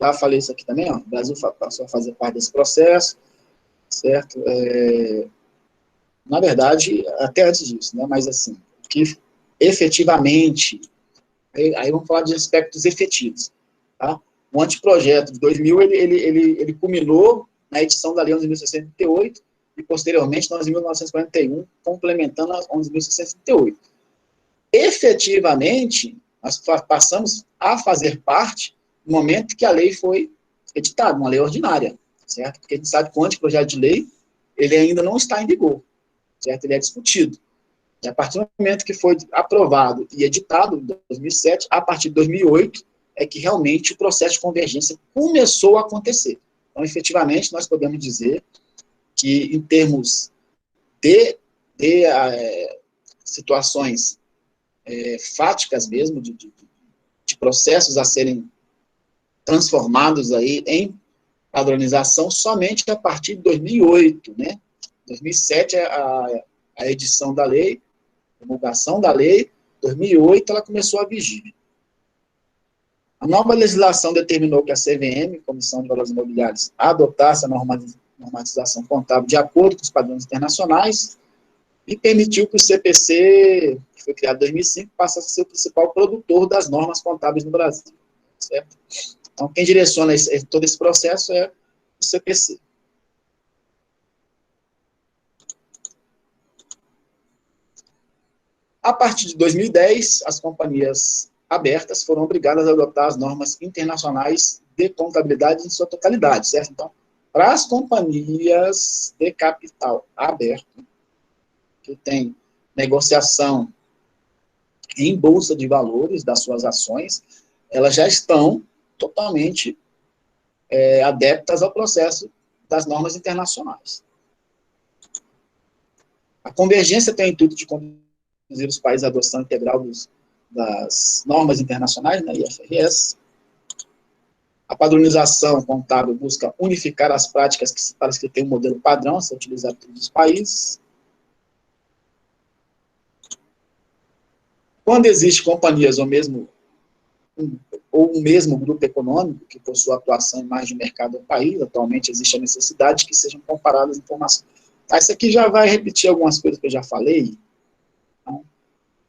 A: Já falei isso aqui também, ó. O Brasil passou a fazer parte desse processo, certo? Na verdade, até antes disso, né? Mas assim, que efetivamente, aí vamos falar de aspectos efetivos, tá? O anteprojeto de 2000, ele culminou na edição da Lei 11.068 e, posteriormente, na 11.941, complementando a 11.638. Efetivamente, nós passamos a fazer parte no momento que a lei foi editada, uma lei ordinária, certo? Porque a gente sabe que o anteprojeto de lei, ele ainda não está em vigor, certo? Ele é discutido. E a partir do momento que foi aprovado e editado, em 2007, a partir de 2008, é que realmente o processo de convergência começou a acontecer. Então, efetivamente, nós podemos dizer que, em termos de situações fáticas mesmo, de processos a serem transformados aí em padronização, somente a partir de 2008, né? 2007 é a edição da lei, promulgação da lei, 2008 ela começou a vigir. A nova legislação determinou que a CVM, Comissão de Valores Imobiliários, adotasse a normatização contábil de acordo com os padrões internacionais e permitiu que o CPC, que foi criado em 2005, passasse a ser o principal produtor das normas contábeis no Brasil. Certo? Então, quem direciona todo esse processo é o CPC. A partir de 2010, as companhias abertas foram obrigadas a adotar as normas internacionais de contabilidade em sua totalidade, certo? Então, para as companhias de capital aberto, que tem negociação em bolsa de valores das suas ações, elas já estão totalmente adeptas ao processo das normas internacionais. A convergência tem o intuito de conduzir os países à adoção integral das normas internacionais, né, IFRS. A padronização contábil busca unificar as práticas para que tenha um modelo padrão a ser utilizado por todos os países. Quando existe companhias ou o mesmo grupo econômico que possui atuação em mais de um mercado do país, atualmente existe a necessidade de que sejam comparadas as informações. Tá, isso aqui já vai repetir algumas coisas que eu já falei. Então,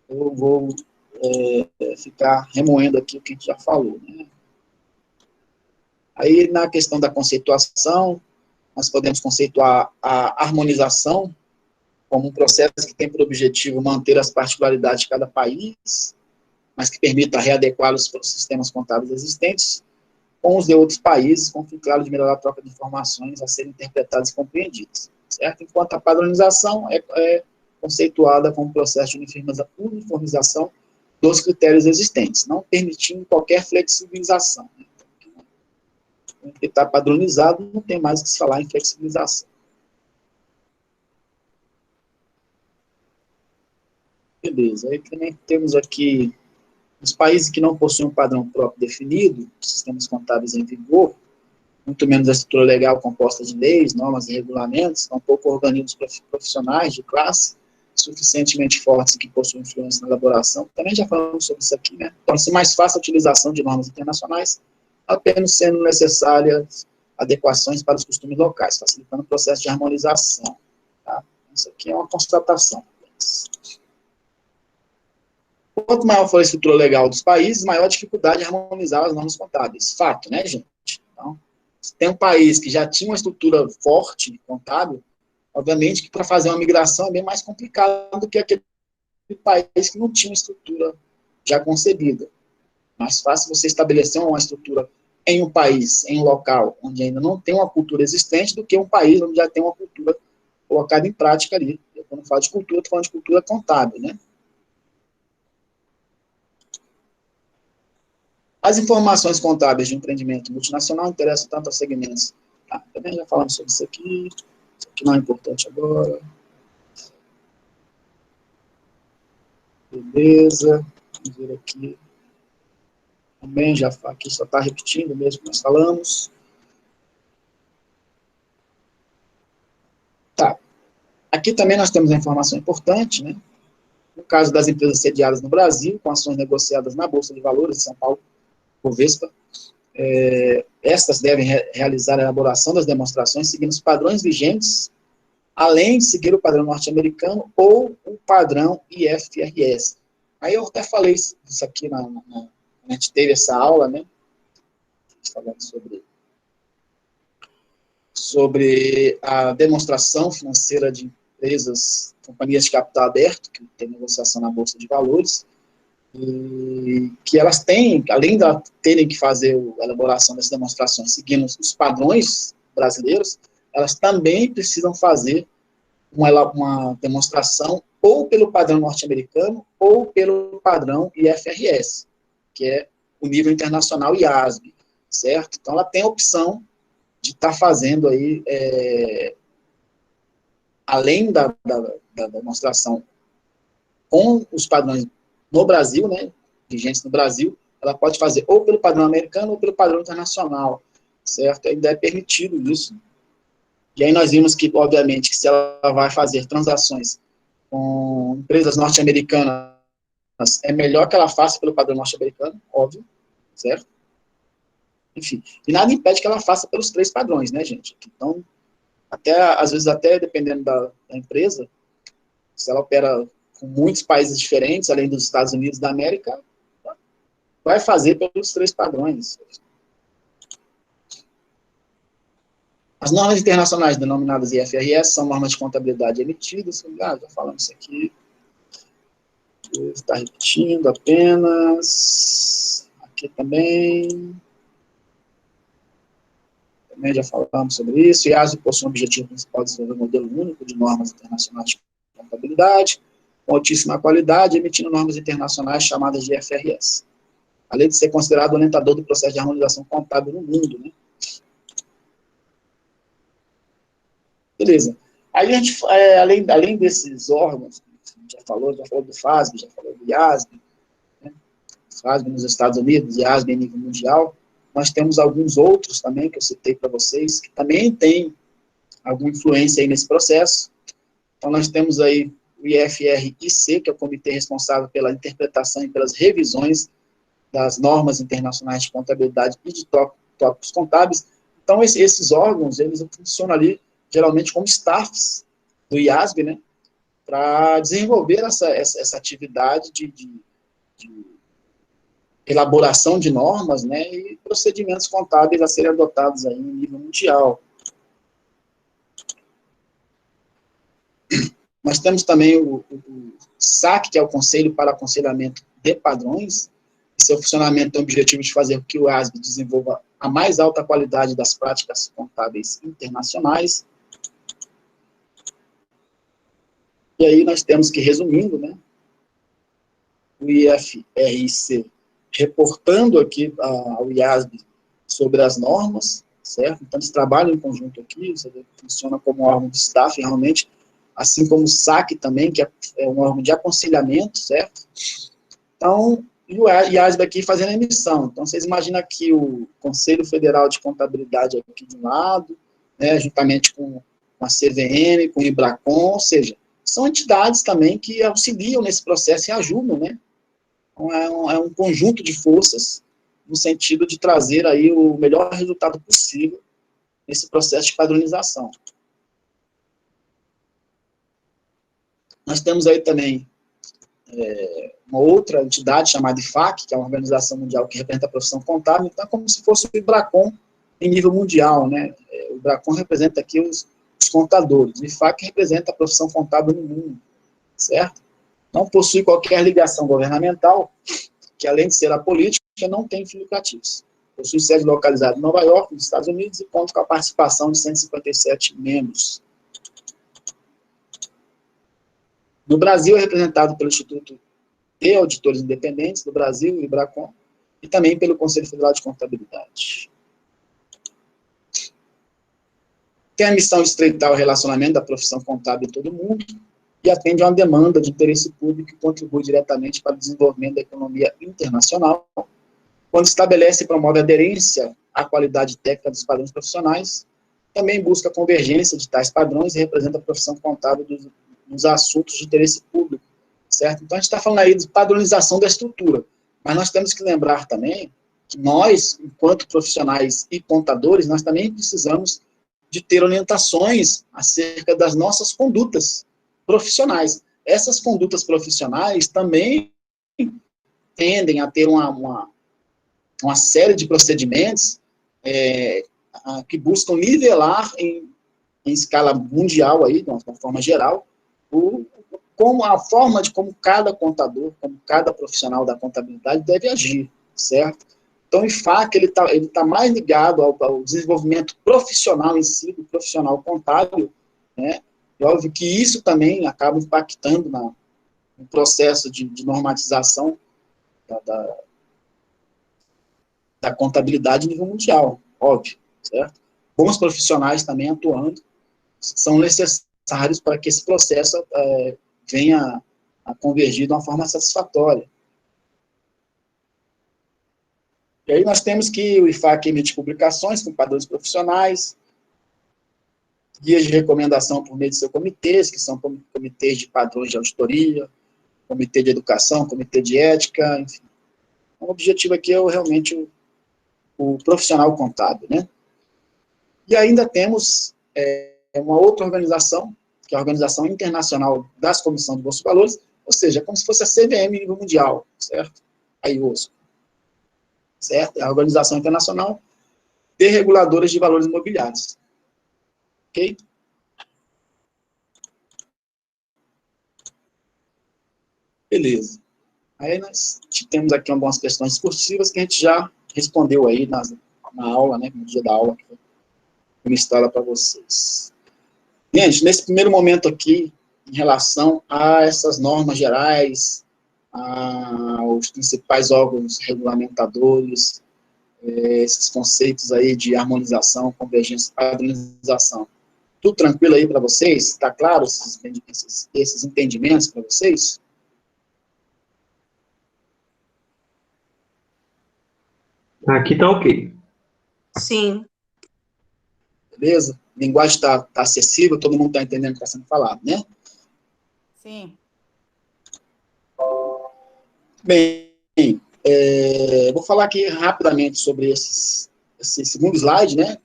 A: eu vou ficar remoendo aqui o que a gente já falou, né? Aí, na questão da conceituação, nós podemos conceituar a harmonização como um processo que tem por objetivo manter as particularidades de cada país, mas que permita readequar os sistemas contábeis existentes com os de outros países, com o fim claro de melhorar a troca de informações a serem interpretadas e compreendidas, certo? Enquanto a padronização é conceituada como um processo de uniformização dos critérios existentes, não permitindo qualquer flexibilização. O que está padronizado não tem mais o que se falar em flexibilização. Beleza, aí também temos aqui os países que não possuem um padrão próprio definido, sistemas contábeis em vigor, muito menos a estrutura legal composta de leis, normas e regulamentos, tampouco organismos profissionais de classe suficientemente fortes que possuem influência na elaboração. Também já falamos sobre isso aqui, né? Torna-se mais fácil a utilização de normas internacionais, apenas sendo necessárias adequações para os costumes locais, facilitando o processo de harmonização. Tá? Isso aqui é uma constatação. Quanto maior for a estrutura legal dos países, maior a dificuldade de harmonizar as normas contábeis. Fato, né, gente? Então, se tem um país que já tinha uma estrutura forte contábil, obviamente que para fazer uma migração é bem mais complicado do que aquele país que não tinha uma estrutura já concebida. Mais fácil você estabelecer uma estrutura em um país, em um local onde ainda não tem uma cultura existente, do que um país onde já tem uma cultura colocada em prática ali. Eu, quando falo de cultura, estou falando de cultura contábil, né? As informações contábeis de um empreendimento multinacional interessam tanto a segmentos. Tá, também já falamos sobre isso aqui não é importante agora. Beleza, vamos ver aqui. Também já aqui só está repetindo mesmo que nós falamos. Tá. Aqui também nós temos uma informação importante, né? No caso das empresas sediadas no Brasil, com ações negociadas na Bolsa de Valores de São Paulo, Bovespa, estas devem realizar a elaboração das demonstrações seguindo os padrões vigentes, além de seguir o padrão norte-americano ou o padrão IFRS. Aí eu até falei isso aqui, a gente teve essa aula, né? Falando sobre a demonstração financeira de empresas, companhias de capital aberto, que tem negociação na Bolsa de Valores, e que elas têm, além de terem que fazer a elaboração dessas demonstrações seguindo os padrões brasileiros, elas também precisam fazer uma demonstração ou pelo padrão norte-americano ou pelo padrão IFRS, que é o nível internacional IASB, certo? Então, ela tem a opção de estar fazendo aí, além da demonstração com os padrões no Brasil, né, vigentes no Brasil, ela pode fazer ou pelo padrão americano ou pelo padrão internacional, certo? Ainda é permitido isso. E aí nós vimos que, obviamente, que se ela vai fazer transações com empresas norte-americanas, é melhor que ela faça pelo padrão norte-americano, óbvio, certo? Enfim, e nada impede que ela faça pelos 3 padrões, né, gente? Então, às vezes, até dependendo da empresa, se ela opera com muitos países diferentes, além dos Estados Unidos da América, vai fazer pelos 3 padrões. As normas internacionais denominadas IFRS são normas de contabilidade emitidas, já falamos isso aqui, está repetindo apenas, aqui também já falamos sobre isso. IASB possui um objetivo principal de desenvolver um modelo único de normas internacionais de contabilidade, com altíssima qualidade, emitindo normas internacionais chamadas de IFRS, além de ser considerado orientador do processo de harmonização contábil no mundo, né? Beleza. Aí a gente, além desses órgãos, a gente já falou do FASB, já falou do IASB, né? FASB nos Estados Unidos, IASB em nível mundial. Nós temos alguns outros também, que eu citei para vocês, que também têm alguma influência aí nesse processo. Então, nós temos aí o IFRIC, que é o comitê responsável pela interpretação e pelas revisões das normas internacionais de contabilidade e de tópicos contábeis. Então, esses órgãos, eles funcionam ali, geralmente, como staffs do IASB, né, para desenvolver essa atividade de elaboração de normas, né, e procedimentos contábeis a serem adotados aí em nível mundial. Nós temos também o SAC, que é o Conselho para Aconselhamento de Padrões. Seu funcionamento tem o objetivo de fazer com que o IASB desenvolva a mais alta qualidade das práticas contábeis internacionais. E aí nós temos que, resumindo, né, o IFRIC reportando aqui ao IASB sobre as normas, certo? Então, eles trabalham em conjunto aqui, você vê que funciona como um órgão de staff, realmente, assim como o SAC também, que é um órgão de aconselhamento, certo? Então, e o IASB aqui fazendo a emissão. Então, vocês imaginam aqui o Conselho Federal de Contabilidade aqui de um lado, né, juntamente com a CVM, com o IBRACON, ou seja, são entidades também que auxiliam nesse processo e ajudam, né? Então, é um conjunto de forças no sentido de trazer aí o melhor resultado possível nesse processo de padronização. Nós temos aí também uma outra entidade chamada IFAC, que é uma organização mundial que representa a profissão contábil, então é como se fosse o IBRACON em nível mundial, né? O IBRACON representa aqui os contadores, o IFAC representa a profissão contábil no mundo, certo? Não possui qualquer ligação governamental, que além de ser apolítica, não tem fins lucrativos. Possui sede localizada em Nova York, nos Estados Unidos, e conta com a participação de 157 membros. No Brasil, é representado pelo Instituto de Auditores Independentes do Brasil, o IBRACON, e também pelo Conselho Federal de Contabilidade. Tem a missão de estreitar o relacionamento da profissão contábil em todo o mundo, e atende a uma demanda de interesse público que contribui diretamente para o desenvolvimento da economia internacional, quando estabelece e promove a aderência à qualidade técnica dos padrões profissionais, também busca a convergência de tais padrões e representa a profissão contábil nos assuntos de interesse público, certo? Então, a gente está falando aí de padronização da estrutura, mas nós temos que lembrar também que nós, enquanto profissionais e contadores, nós também precisamos de ter orientações acerca das nossas condutas profissionais. Essas condutas profissionais também tendem a ter uma série de procedimentos que buscam nivelar em escala mundial, aí, de uma forma geral, como a forma de como cada contador, como cada profissional da contabilidade deve agir, certo? Então, o IFAC, ele tá mais ligado ao desenvolvimento profissional em si, do profissional contábil, né? É óbvio que isso também acaba impactando no processo de normatização da contabilidade a nível mundial, óbvio, certo? Bons profissionais também atuando são necessários para que esse processo venha a convergir de uma forma satisfatória. E aí nós temos que o IFAC emite publicações com padrões profissionais, guias de recomendação por meio de seus comitês, que são comitês de padrões de auditoria, comitê de educação, comitê de ética, enfim. O objetivo aqui é realmente o profissional contábil, né? E ainda temos uma outra organização, que é a Organização Internacional das Comissões de Bolsa de Valores, ou seja, como se fosse a CVM nível mundial, certo? A IOSCO, certo? É a Organização Internacional de Reguladores de Valores Imobiliários. Ok? Beleza. Aí nós temos aqui algumas questões discursivas que a gente já respondeu aí na aula, né, no dia da aula, que foi ministrada para vocês. Gente, nesse primeiro momento aqui, em relação a essas normas gerais, aos principais órgãos regulamentadores, esses conceitos aí de harmonização, convergência e padronização. Tudo tranquilo aí para vocês? Está claro esses entendimentos para vocês?
B: Aqui tá ok.
D: Sim.
A: Beleza? A linguagem está acessível, todo mundo está entendendo o que está sendo falado, né?
D: Sim.
A: Bem, vou falar aqui rapidamente sobre esse segundo slide, né?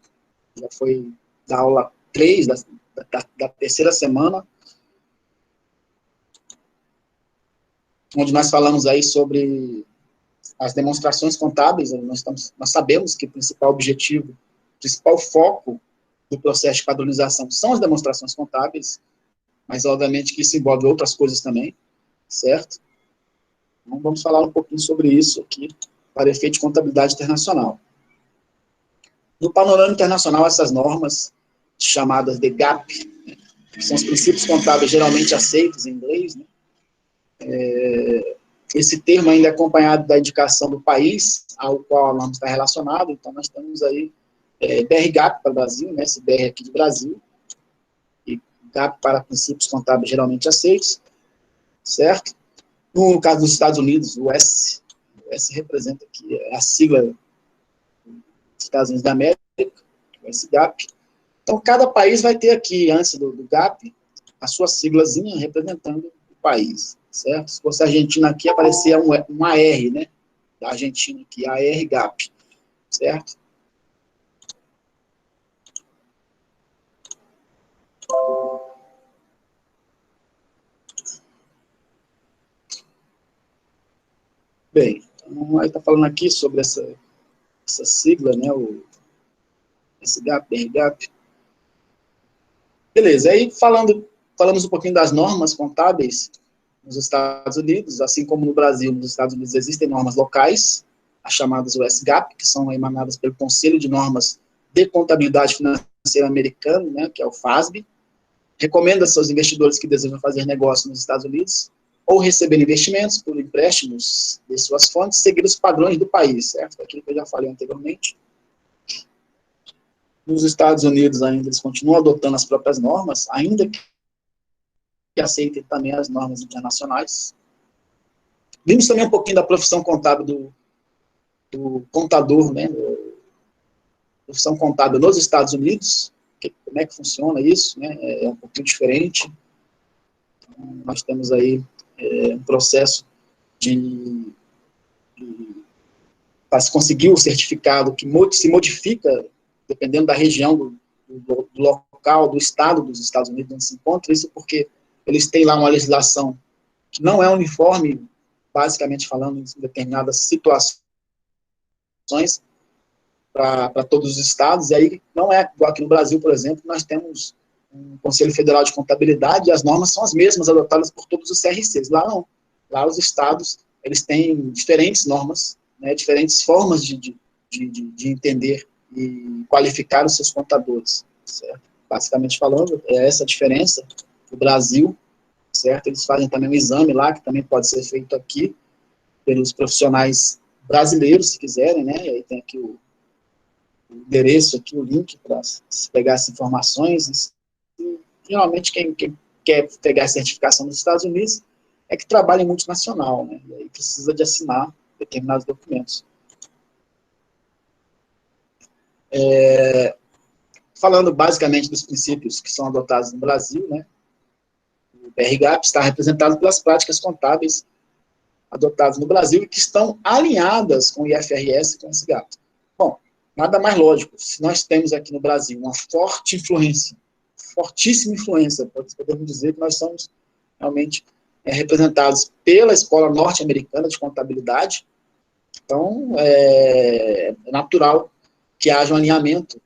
A: Já foi da aula 3, da terceira semana, onde nós falamos aí sobre as demonstrações contábeis. Nós sabemos que o principal objetivo, o principal foco do processo de padronização são as demonstrações contábeis, mas obviamente que isso envolve outras coisas também, certo? Então, vamos falar um pouquinho sobre isso aqui, para efeito de contabilidade internacional. No panorama internacional, essas normas, chamadas de GAP, né, que são os princípios contábeis geralmente aceitos em inglês, né, esse termo ainda é acompanhado da indicação do país ao qual a norma está relacionada. Então, nós temos aí BR-GAP para o Brasil, né, esse BR aqui do Brasil, e GAP para princípios contábeis geralmente aceitos, certo? No caso dos Estados Unidos, o S representa aqui a sigla dos Estados Unidos da América, o S-GAP. Então, cada país vai ter aqui, antes do GAP, a sua siglazinha representando o país, certo? Se fosse a Argentina aqui, aparecia um AR, né? Da Argentina aqui, AR-GAP, certo? Bem, então, aí está falando aqui sobre essa sigla, né, esse GAP, BR-GAP. Beleza, aí falamos um pouquinho das normas contábeis nos Estados Unidos, assim como no Brasil, nos Estados Unidos existem normas locais, as chamadas US-GAP, que são emanadas pelo Conselho de Normas de Contabilidade Financeira Americano, né, que é o FASB, recomenda a seus investidores que desejam fazer negócio nos Estados Unidos ou receber investimentos por empréstimos de suas fontes, seguir os padrões do país, certo? Aquilo que eu já falei anteriormente. Nos Estados Unidos ainda eles continuam adotando as próprias normas, ainda que aceitem também as normas internacionais. Vimos também um pouquinho da profissão contábil do contador, né? Profissão contábil nos Estados Unidos, como é que funciona isso, né? É um pouquinho diferente. Então, nós temos aí um processo para se conseguir o certificado que se modifica, dependendo da região, do local, do estado dos Estados Unidos onde se encontra, isso porque eles têm lá uma legislação que não é uniforme, basicamente falando, em determinadas situações para todos os estados, e aí não é igual aqui no Brasil, por exemplo, nós temos um Conselho Federal de Contabilidade e as normas são as mesmas adotadas por todos os CRCs. Lá não. Lá os estados, eles têm diferentes normas, né, diferentes formas de entender e qualificar os seus contadores, certo? Basicamente falando, é essa a diferença. O Brasil, certo? Eles fazem também um exame lá, que também pode ser feito aqui, pelos profissionais brasileiros, se quiserem, né? E aí tem aqui o endereço, aqui o link para pegar essas informações. E, geralmente, quem quer pegar a certificação nos Estados Unidos é que trabalha em multinacional, né? E aí precisa de assinar determinados documentos. Falando basicamente dos princípios que são adotados no Brasil, né? O BRGAP está representado pelas práticas contábeis adotadas no Brasil e que estão alinhadas com o IFRS e com esse GAP. Bom, nada mais lógico. Se nós temos aqui no Brasil uma forte influência, fortíssima influência, podemos dizer que nós somos realmente representados pela Escola Norte-Americana de Contabilidade, então é natural que haja um alinhamento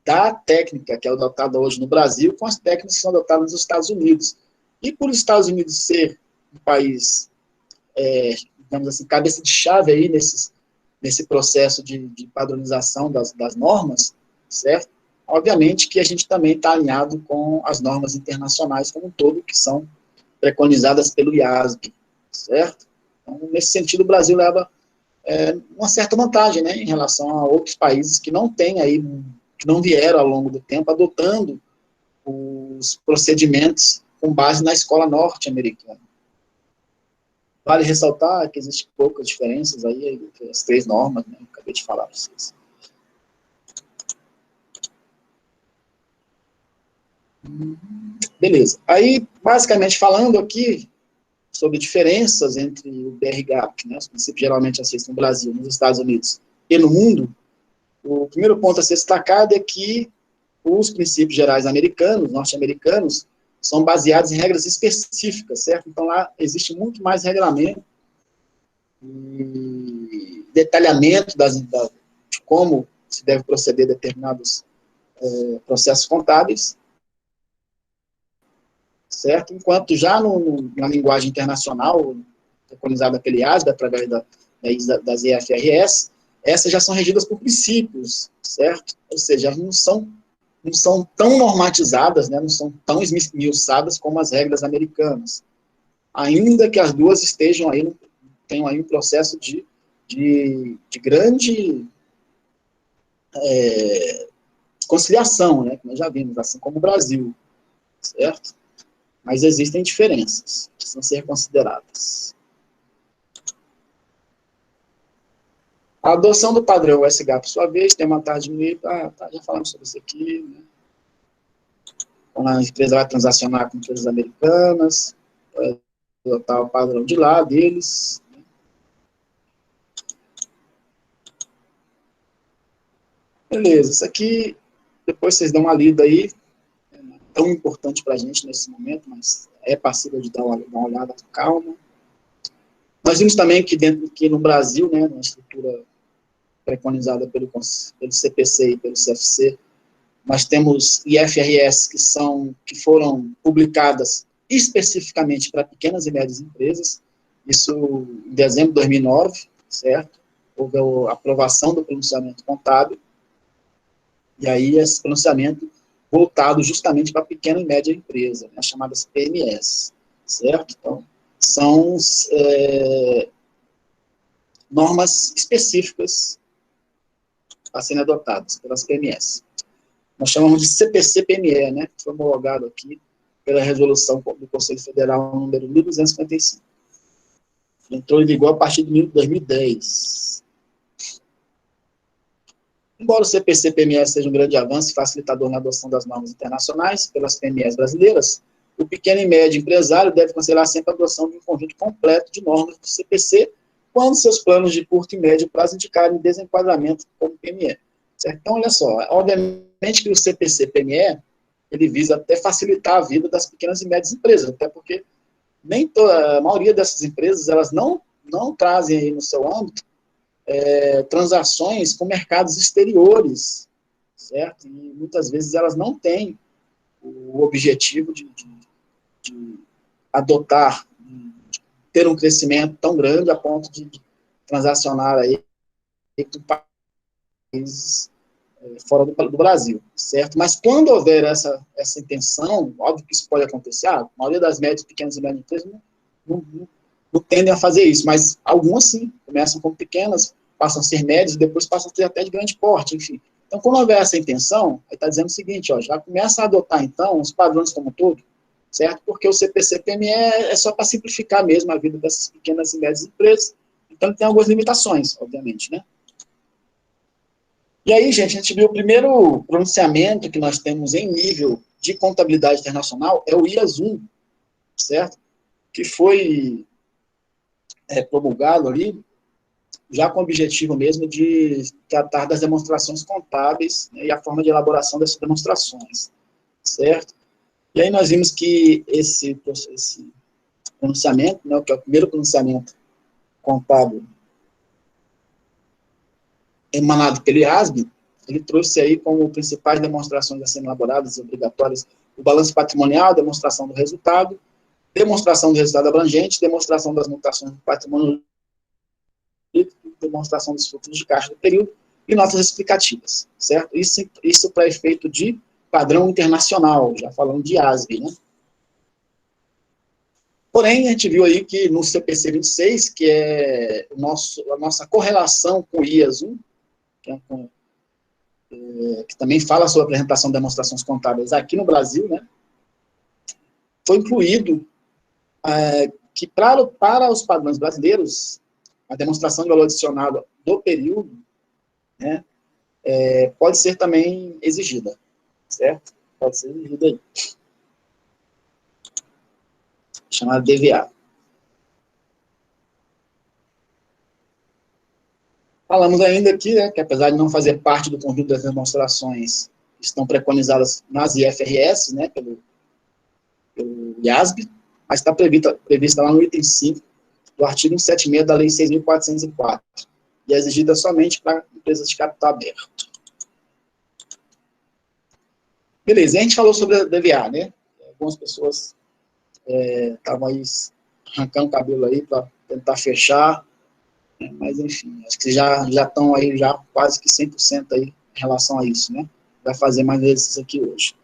A: da técnica que é adotada hoje no Brasil com as técnicas que são adotadas nos Estados Unidos. E por os Estados Unidos ser um país, digamos assim, cabeça de chave aí nesse processo de padronização das normas, certo? Obviamente que a gente também está alinhado com as normas internacionais como um todo, que são preconizadas pelo IASB, certo? Então, nesse sentido, o Brasil leva uma certa vantagem, né, em relação a outros países que não têm aí, que não vieram ao longo do tempo adotando os procedimentos com base na escola norte-americana. Vale ressaltar que existem poucas diferenças aí, as 3 normas, né, eu acabei de falar para vocês. Beleza. Aí, basicamente falando aqui sobre diferenças entre o BRGAP, né, os princípios geralmente aceitos no Brasil, nos Estados Unidos e no mundo, o primeiro ponto a ser destacado é que os princípios gerais americanos, norte-americanos, são baseados em regras específicas, certo? Então, lá existe muito mais regramento e detalhamento de como se deve proceder determinados processos contábeis, certo? Enquanto já na linguagem internacional, preconizada pela IASB, através das IFRS, essas já são regidas por princípios, certo? Ou seja, não são tão normatizadas, né, não são tão esmiuçadas como as regras americanas. Ainda que as duas estejam aí, tenham aí um processo de grande conciliação, né, que nós já vimos, assim como o Brasil, certo? Mas existem diferenças que precisam ser consideradas. A adoção do padrão USGAP, por sua vez, tem uma taxa diminuída, já falamos sobre isso aqui, né? Então, a empresa vai transacionar com empresas americanas, vai adotar o padrão de lá deles. Beleza, isso aqui, depois vocês dão uma lida aí, não é tão importante para a gente nesse momento, mas é passível de dar uma olhada com calma. Nós vimos também que no Brasil, né, na estrutura preconizada pelo CPC e pelo CFC, nós temos IFRS que foram publicadas especificamente para pequenas e médias empresas, isso em dezembro de 2009, certo? Houve a aprovação do pronunciamento contábil, e aí esse pronunciamento voltado justamente para pequena e média empresa, né, chamadas PMS, certo? Então, são normas específicas a serem adotadas pelas PMS. Nós chamamos de CPC-PME, né, que foi homologado aqui pela resolução do Conselho Federal número 1255. Entrou em vigor a partir de 2010. Embora o CPC-PME seja um grande avanço e facilitador na adoção das normas internacionais pelas PMEs brasileiras, o pequeno e médio empresário deve considerar sempre a adoção de um conjunto completo de normas do CPC quando seus planos de curto e médio prazo indicarem desenquadramento como PME. Certo? Então, olha só, obviamente que o CPC-PME, ele visa até facilitar a vida das pequenas e médias empresas, até porque a maioria dessas empresas, elas não trazem aí no seu âmbito transações com mercados exteriores, certo? E muitas vezes elas não têm o objetivo de adotar, de ter um crescimento tão grande a ponto de transacionar aí com países fora do Brasil, certo? Mas quando houver essa intenção, óbvio que isso pode acontecer, a maioria das médias, pequenas e médias empresas não tendem a fazer isso, mas algumas sim, começam como pequenas, passam a ser médias e depois passam a ser até de grande porte, enfim. Então, quando houver essa intenção, aí está dizendo o seguinte, ó, já começa a adotar, então, os padrões como um todo, certo? Porque o CPC-PME é só para simplificar mesmo a vida dessas pequenas e médias empresas, então tem algumas limitações, obviamente, né? E aí, gente, a gente viu o primeiro pronunciamento que nós temos em nível de contabilidade internacional, é o IAS 1, certo? Que foi promulgado ali, já com o objetivo mesmo de tratar das demonstrações contábeis, né, e a forma de elaboração dessas demonstrações, certo? E aí nós vimos que esse pronunciamento, né, que é o primeiro pronunciamento contábil emanado pelo IASB, ele trouxe aí como principais demonstrações a serem elaboradas e obrigatórias o balanço patrimonial, demonstração do resultado, demonstração do resultado abrangente, demonstração das mutações do patrimônio líquido, demonstração dos fluxos de caixa do período e notas explicativas, certo? Isso para efeito de padrão internacional, já falando de IASB, né? Porém, a gente viu aí que no CPC 26, que é a nossa correlação com o IAS 1, que também fala sobre a apresentação de demonstrações contábeis aqui no Brasil, né, foi incluído que para os padrões brasileiros, a demonstração de valor adicionado do período, né, pode ser também exigida, certo? Pode ser exigida aí. Chamada DVA. Falamos ainda aqui, né, que apesar de não fazer parte do conjunto das demonstrações que estão preconizadas nas IFRS, né, pelo IASB, mas está prevista lá no item 5 do artigo 176 da Lei 6.404, e é exigida somente para empresas de capital aberto. Beleza, a gente falou sobre a DVA, né? Algumas pessoas estavam aí arrancando o cabelo aí para tentar fechar, mas enfim, acho que já estão aí já quase que 100% aí em relação a isso, né? Vai fazer mais exercício aqui hoje.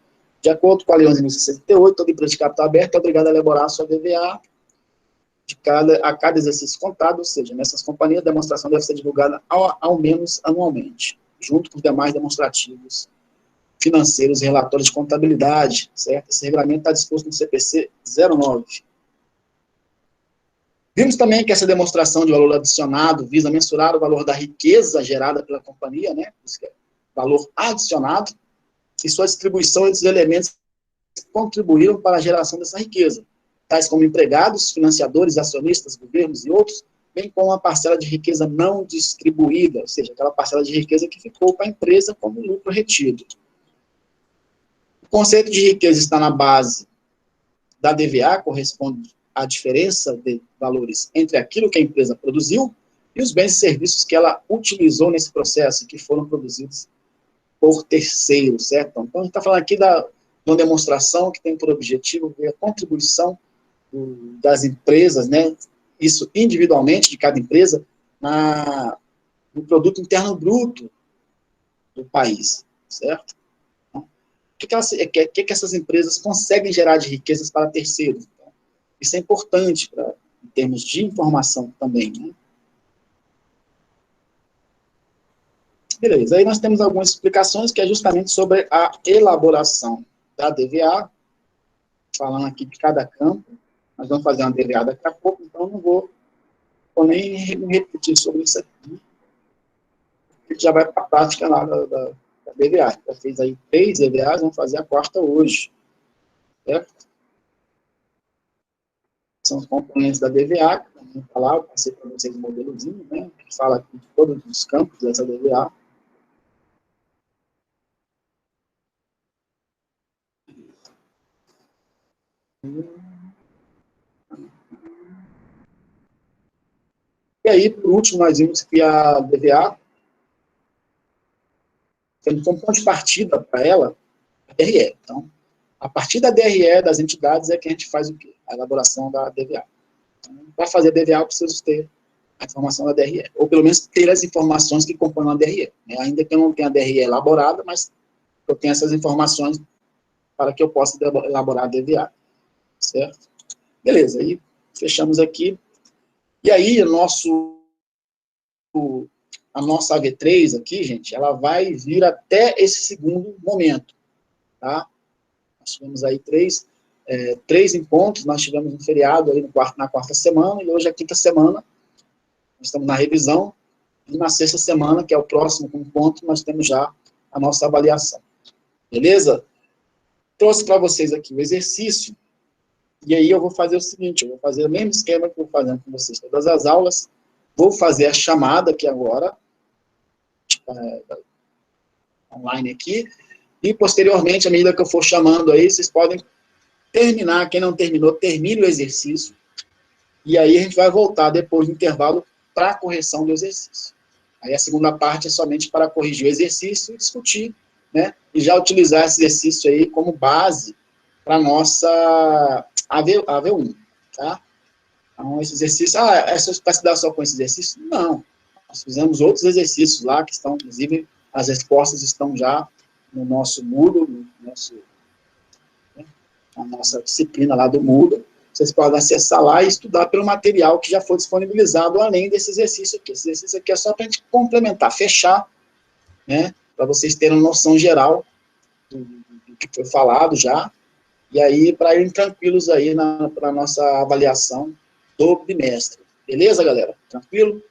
A: De acordo com a Lei 11.068, toda empresa de capital aberto é obrigada a elaborar a sua DVA a cada exercício contado, ou seja, nessas companhias a demonstração deve ser divulgada ao menos anualmente, junto com os demais demonstrativos financeiros e relatórios de contabilidade, certo? Esse regulamento está disposto no CPC 09. Vimos também que essa demonstração de valor adicionado visa mensurar o valor da riqueza gerada pela companhia, né? Valor adicionado, e sua distribuição entre os elementos que contribuíram para a geração dessa riqueza, tais como empregados, financiadores, acionistas, governos e outros, bem como a parcela de riqueza não distribuída, ou seja, aquela parcela de riqueza que ficou para a empresa como lucro retido. O conceito de riqueza está na base da DVA, corresponde à diferença de valores entre aquilo que a empresa produziu e os bens e serviços que ela utilizou nesse processo, que foram produzidos por terceiros, certo? Então, a gente está falando aqui de uma demonstração que tem por objetivo ver a contribuição das empresas, né, isso individualmente de cada empresa, no produto interno bruto do país, certo? Então, o que essas empresas conseguem gerar de riquezas para terceiros? Então, isso é importante em termos de informação também, né? Beleza, aí nós temos algumas explicações que é justamente sobre a elaboração da DVA, falando aqui de cada campo. Nós vamos fazer uma DVA daqui a pouco, então não vou nem repetir sobre isso aqui, a gente já vai para a prática lá da DVA. Já fez aí 3 DVAs, vamos fazer a quarta hoje. Certo? São os componentes da DVA, que também está lá, eu passei para vocês um modelozinho, né, que fala aqui de todos os campos dessa DVA. E aí, por último, nós vimos que a DVA, tendo como ponto de partida para ela, a DRE. Então, a partir da DRE das entidades é que a gente faz o quê? A elaboração da DVA. Então, para fazer a DVA, eu preciso ter a informação da DRE, ou pelo menos ter as informações que compõem a DRE. Né? Ainda que eu não tenha a DRE elaborada, mas eu tenho essas informações para que eu possa elaborar a DVA. Certo? Beleza, aí fechamos aqui. E aí, a nossa AV3 aqui, gente, ela vai vir até esse segundo momento, tá? Nós tivemos aí três encontros, nós tivemos um feriado aí na quarta semana, e hoje é a quinta semana, nós estamos na revisão, e na sexta semana, que é o próximo encontro, nós temos já a nossa avaliação. Beleza? Trouxe para vocês aqui o exercício, e aí eu vou fazer o seguinte, eu vou fazer o mesmo esquema que eu vou fazendo com vocês todas as aulas, vou fazer a chamada aqui agora, online aqui, e posteriormente, à medida que eu for chamando aí, vocês podem terminar, quem não terminou, termine o exercício, e aí a gente vai voltar depois do intervalo para a correção do exercício. Aí a segunda parte é somente para corrigir o exercício e discutir, né, e já utilizar esse exercício aí como base para a nossa AV1, tá? Então, esse exercício, é só para se dar só com esse exercício? Não. Nós fizemos outros exercícios lá, que estão, inclusive, as respostas estão já no nosso Moodle, na nossa disciplina lá do Moodle. Vocês podem acessar lá e estudar pelo material que já foi disponibilizado, além desse exercício aqui. Esse exercício aqui é só para a gente complementar, fechar, né, para vocês terem uma noção geral do que foi falado já, e aí para irem tranquilos aí para a nossa avaliação do bimestre. Beleza, galera? Tranquilo?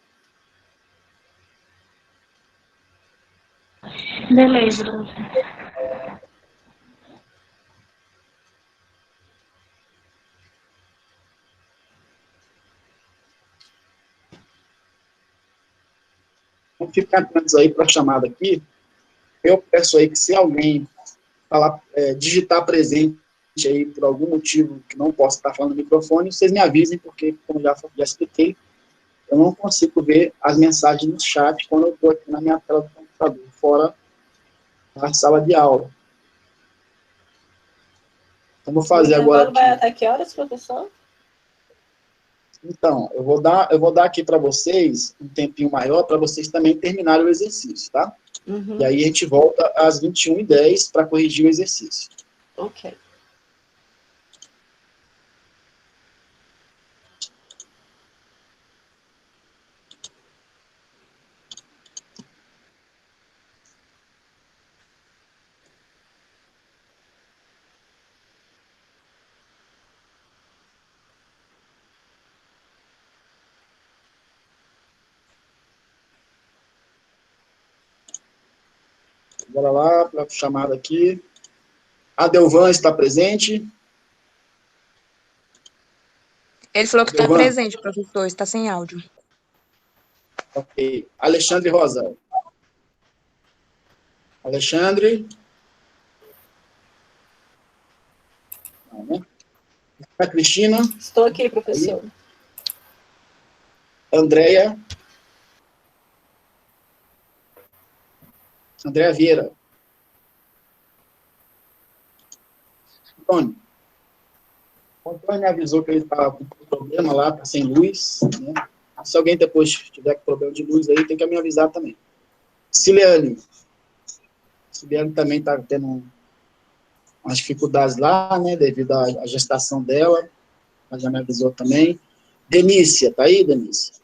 C: Beleza.
A: Então, fiquem atentos aí para a chamada aqui. Eu peço aí que se alguém falar, digitar presente aí por algum motivo que não possa estar falando no microfone, vocês me avisem, porque, como já expliquei, eu não consigo ver as mensagens no chat quando eu estou aqui na minha tela do computador, fora da sala de aula. Então, vou fazer agora.
D: Vai até que horas, professor?
A: Então, eu vou dar aqui para vocês um tempinho maior para vocês também terminarem o exercício, tá?
D: Uhum.
A: E aí a gente volta às 21h10 para corrigir o exercício.
D: Ok.
A: Bora lá, para a chamada aqui. A Delvan está presente?
E: Ele falou que está
A: Delvan?
E: presente, professor, está sem áudio.
A: Ok. Alexandre Rosa. Alexandre? Não, né? A Cristina?
D: Estou aqui, professor.
A: Andréia? Andréia Vieira? Antônio? O Antônio me avisou que ele estava com problema lá, está sem luz, né? Se alguém depois tiver com problema de luz aí, tem que me avisar também. Ciliane também está tendo umas dificuldades lá, né, devido à gestação dela, ela já me avisou também. Denícia, tá aí, Denícia?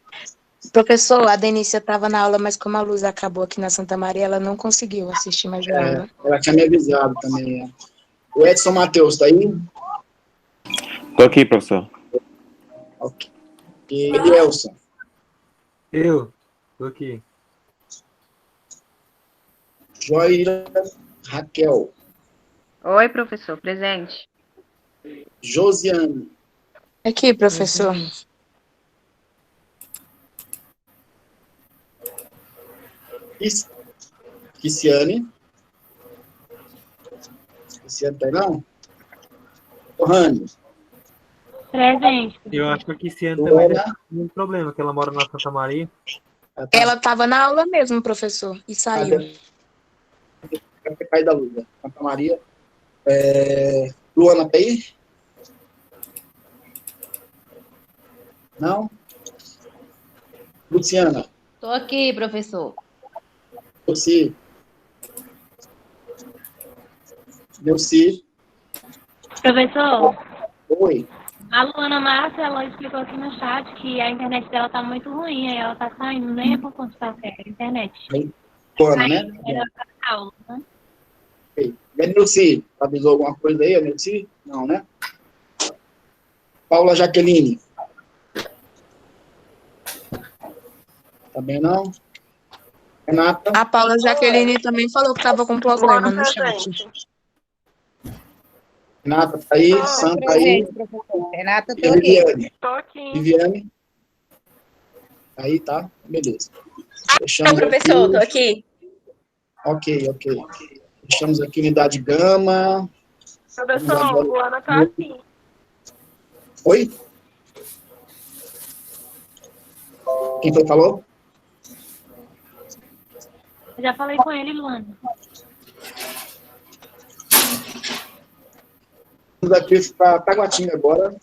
E: Professor, a Denícia estava na aula, mas como a luz acabou aqui na Santa Maria, ela não conseguiu assistir mais a aula.
A: Ela tinha me avisado também. O Edson Matheus, tá aí?
F: Estou aqui, professor.
A: Ok. E Elson?
B: Eu, tô aqui.
A: Joira Raquel.
G: Oi, professor. Presente.
A: Josiane.
E: Aqui, professor.
A: Cristiane. Cristiane tá aí, não? Rani.
C: Presente.
B: Eu acho que a Cristiane também
A: Luana.
B: tem um problema, que ela mora na Santa Maria.
E: Ela estava na aula mesmo, professor, e saiu.
A: Deve ter caído da luz, né? Santa Maria. Luana tá aí? Não? Luciana.
G: Tô aqui, professor.
A: Luci. Neuci.
C: Professor,
A: Oi.
C: a Luana Márcia, ela explicou aqui no chat que a internet dela tá muito ruim, aí ela tá saindo, nem é por conta da internet.
A: Luana, né?
C: Ela tá na aula, né?
A: Ok. E a Neuci? Avisou alguma coisa aí, a Neuci? Não, né? Paula Jaqueline. Também não. Renata.
E: A Paula Jaqueline também falou que estava com problema no chat.
A: Renata tá aí. Santa tá aí.
G: Professor. Renata,
A: E a Viviane.
C: Tô aqui.
A: Viviane. Aí, tá? Beleza. Fechamos
D: Professor, tô
A: aqui.
D: aqui.
A: Ok. Fechamos aqui unidade gama.
C: Professor, Luana tá aqui.
A: Oi? Quem foi que falou?
C: Eu já falei com ele, Luana.
A: Vamos aqui para Taguatinga agora.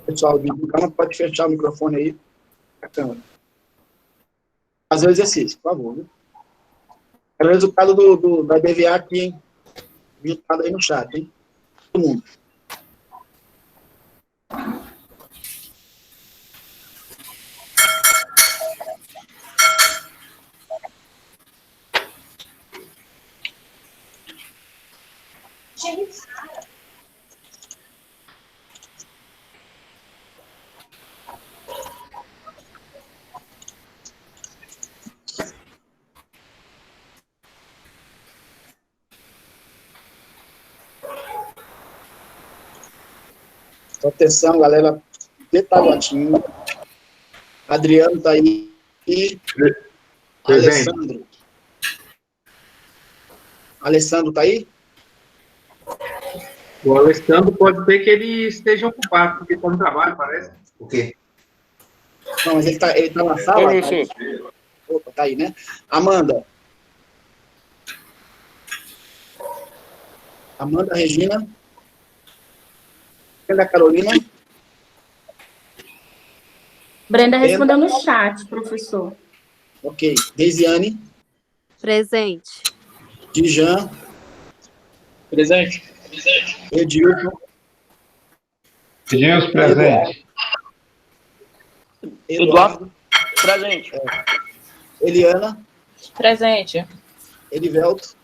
A: Pessoal, do canal pode fechar o microfone aí. A câmera. Fazer o exercício, por favor. Viu? É o resultado da DVA aqui, hein? Resultado aí no chat, hein? Todo mundo. Então, atenção, galera de Taguatinga. Adriano tá aí. E Alessandro. Alessandro tá aí?
B: O Alessandro pode ser que ele esteja ocupado, porque está no trabalho, parece.
H: O quê?
A: Não, mas ele tá na sala?
F: Oi, professor.
A: Opa, tá aí, né? Amanda. Amanda, Regina. Brenda Carolina.
I: Brenda respondeu no chat, professor.
A: Ok. Deisiane.
J: Presente.
A: Dijan.
K: Presente.
A: Edilson.
K: Edilson, presente.
A: Eduardo.
F: Presente.
A: Eliana.
D: Presente.
A: Elivelto.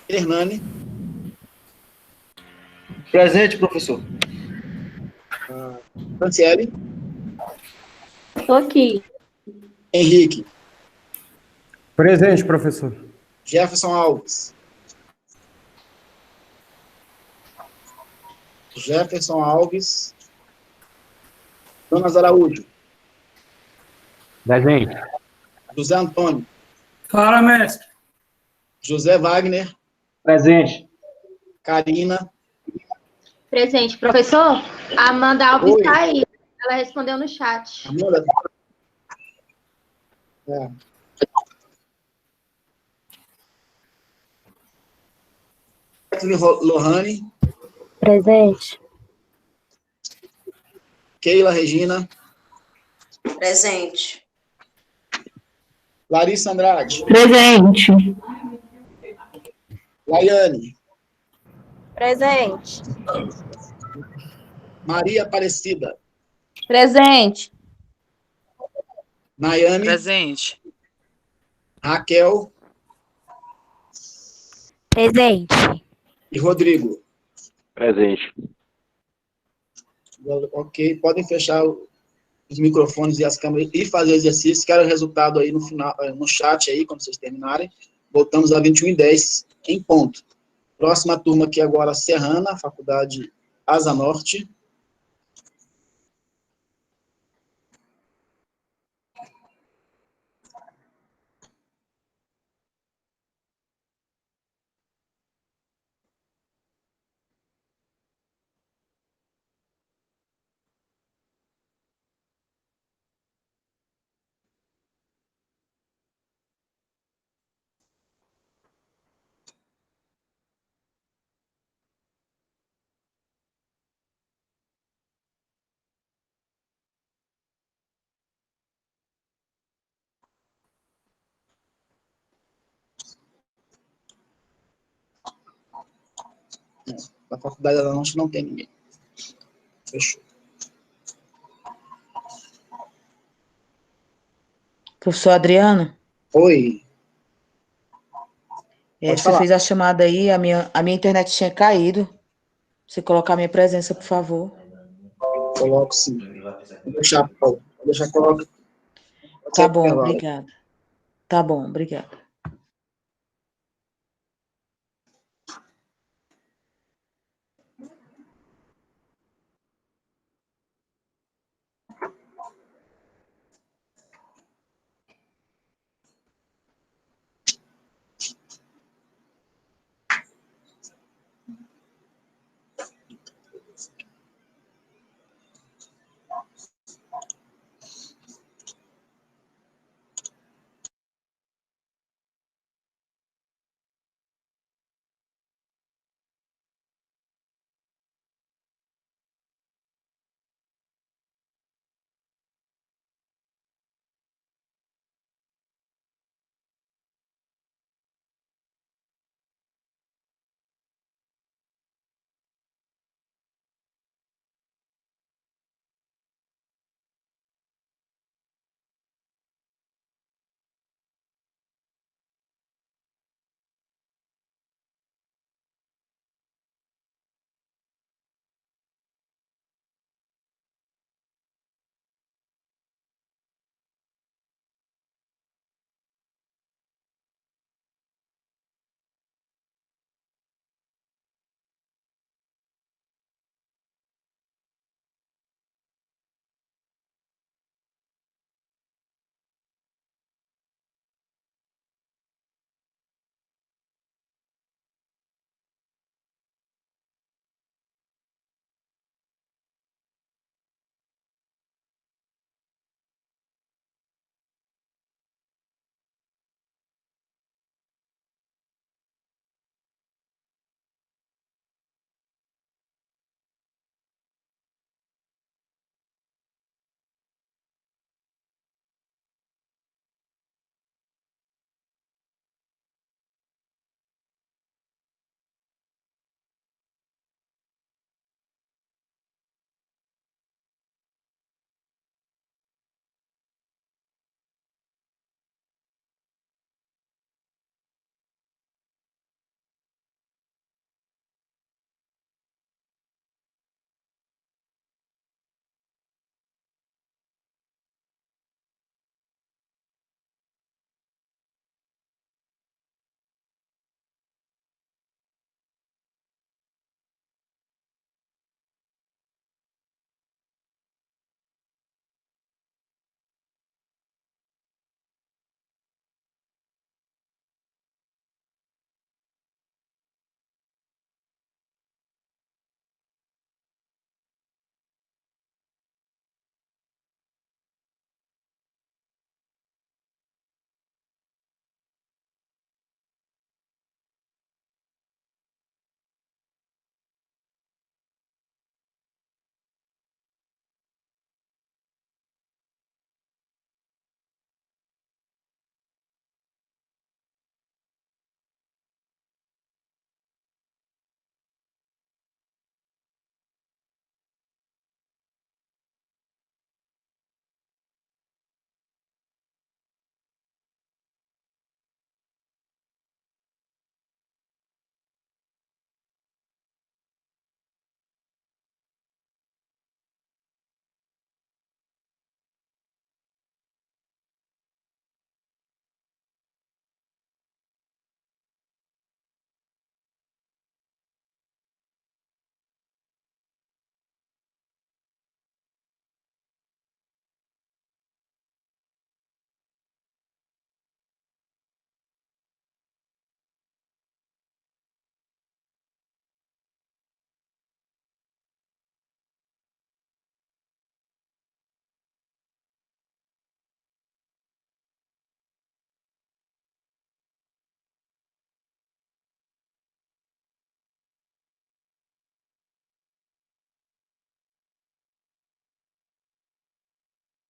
A: Hernani.
H: Presente, professor.
A: Franciele.
I: Tô aqui.
A: Henrique.
L: Presente, professor.
A: Jefferson Alves. Jefferson Alves. Jonas Araújo.
L: Presente.
A: José Antônio.
L: Fala, mestre.
A: José Wagner.
L: Presente.
A: Karina.
I: Presente. Professor, a Amanda Alves
A: Oi.
I: tá aí. Ela respondeu no chat.
A: Amanda. É. Lohane.
I: Presente.
A: Keila Regina.
J: Presente.
A: Larissa Andrade.
I: Presente.
A: Laiane.
D: Presente.
A: Maria Aparecida.
D: Presente.
A: Nayane.
J: Presente.
A: Raquel.
C: Presente.
A: E Rodrigo?
F: Presente.
A: Ok, podem fechar os microfones e as câmeras e fazer o exercício. Quero o resultado aí no final, no chat aí, quando vocês terminarem. Voltamos a 21h10 em ponto. Próxima turma aqui agora, Serrana, Faculdade Asa Norte. Da Faculdade Asa Norte não tem ninguém. Fechou.
H: Professor Adriano,
A: Oi.
H: você
A: falar.
H: fez a chamada aí, a minha internet tinha caído. Você colocar a minha presença, por favor.
A: Coloco sim. Vou deixar, Paulo. Vou deixar, coloca.
H: Tá bom, obrigada. Tá bom, obrigada.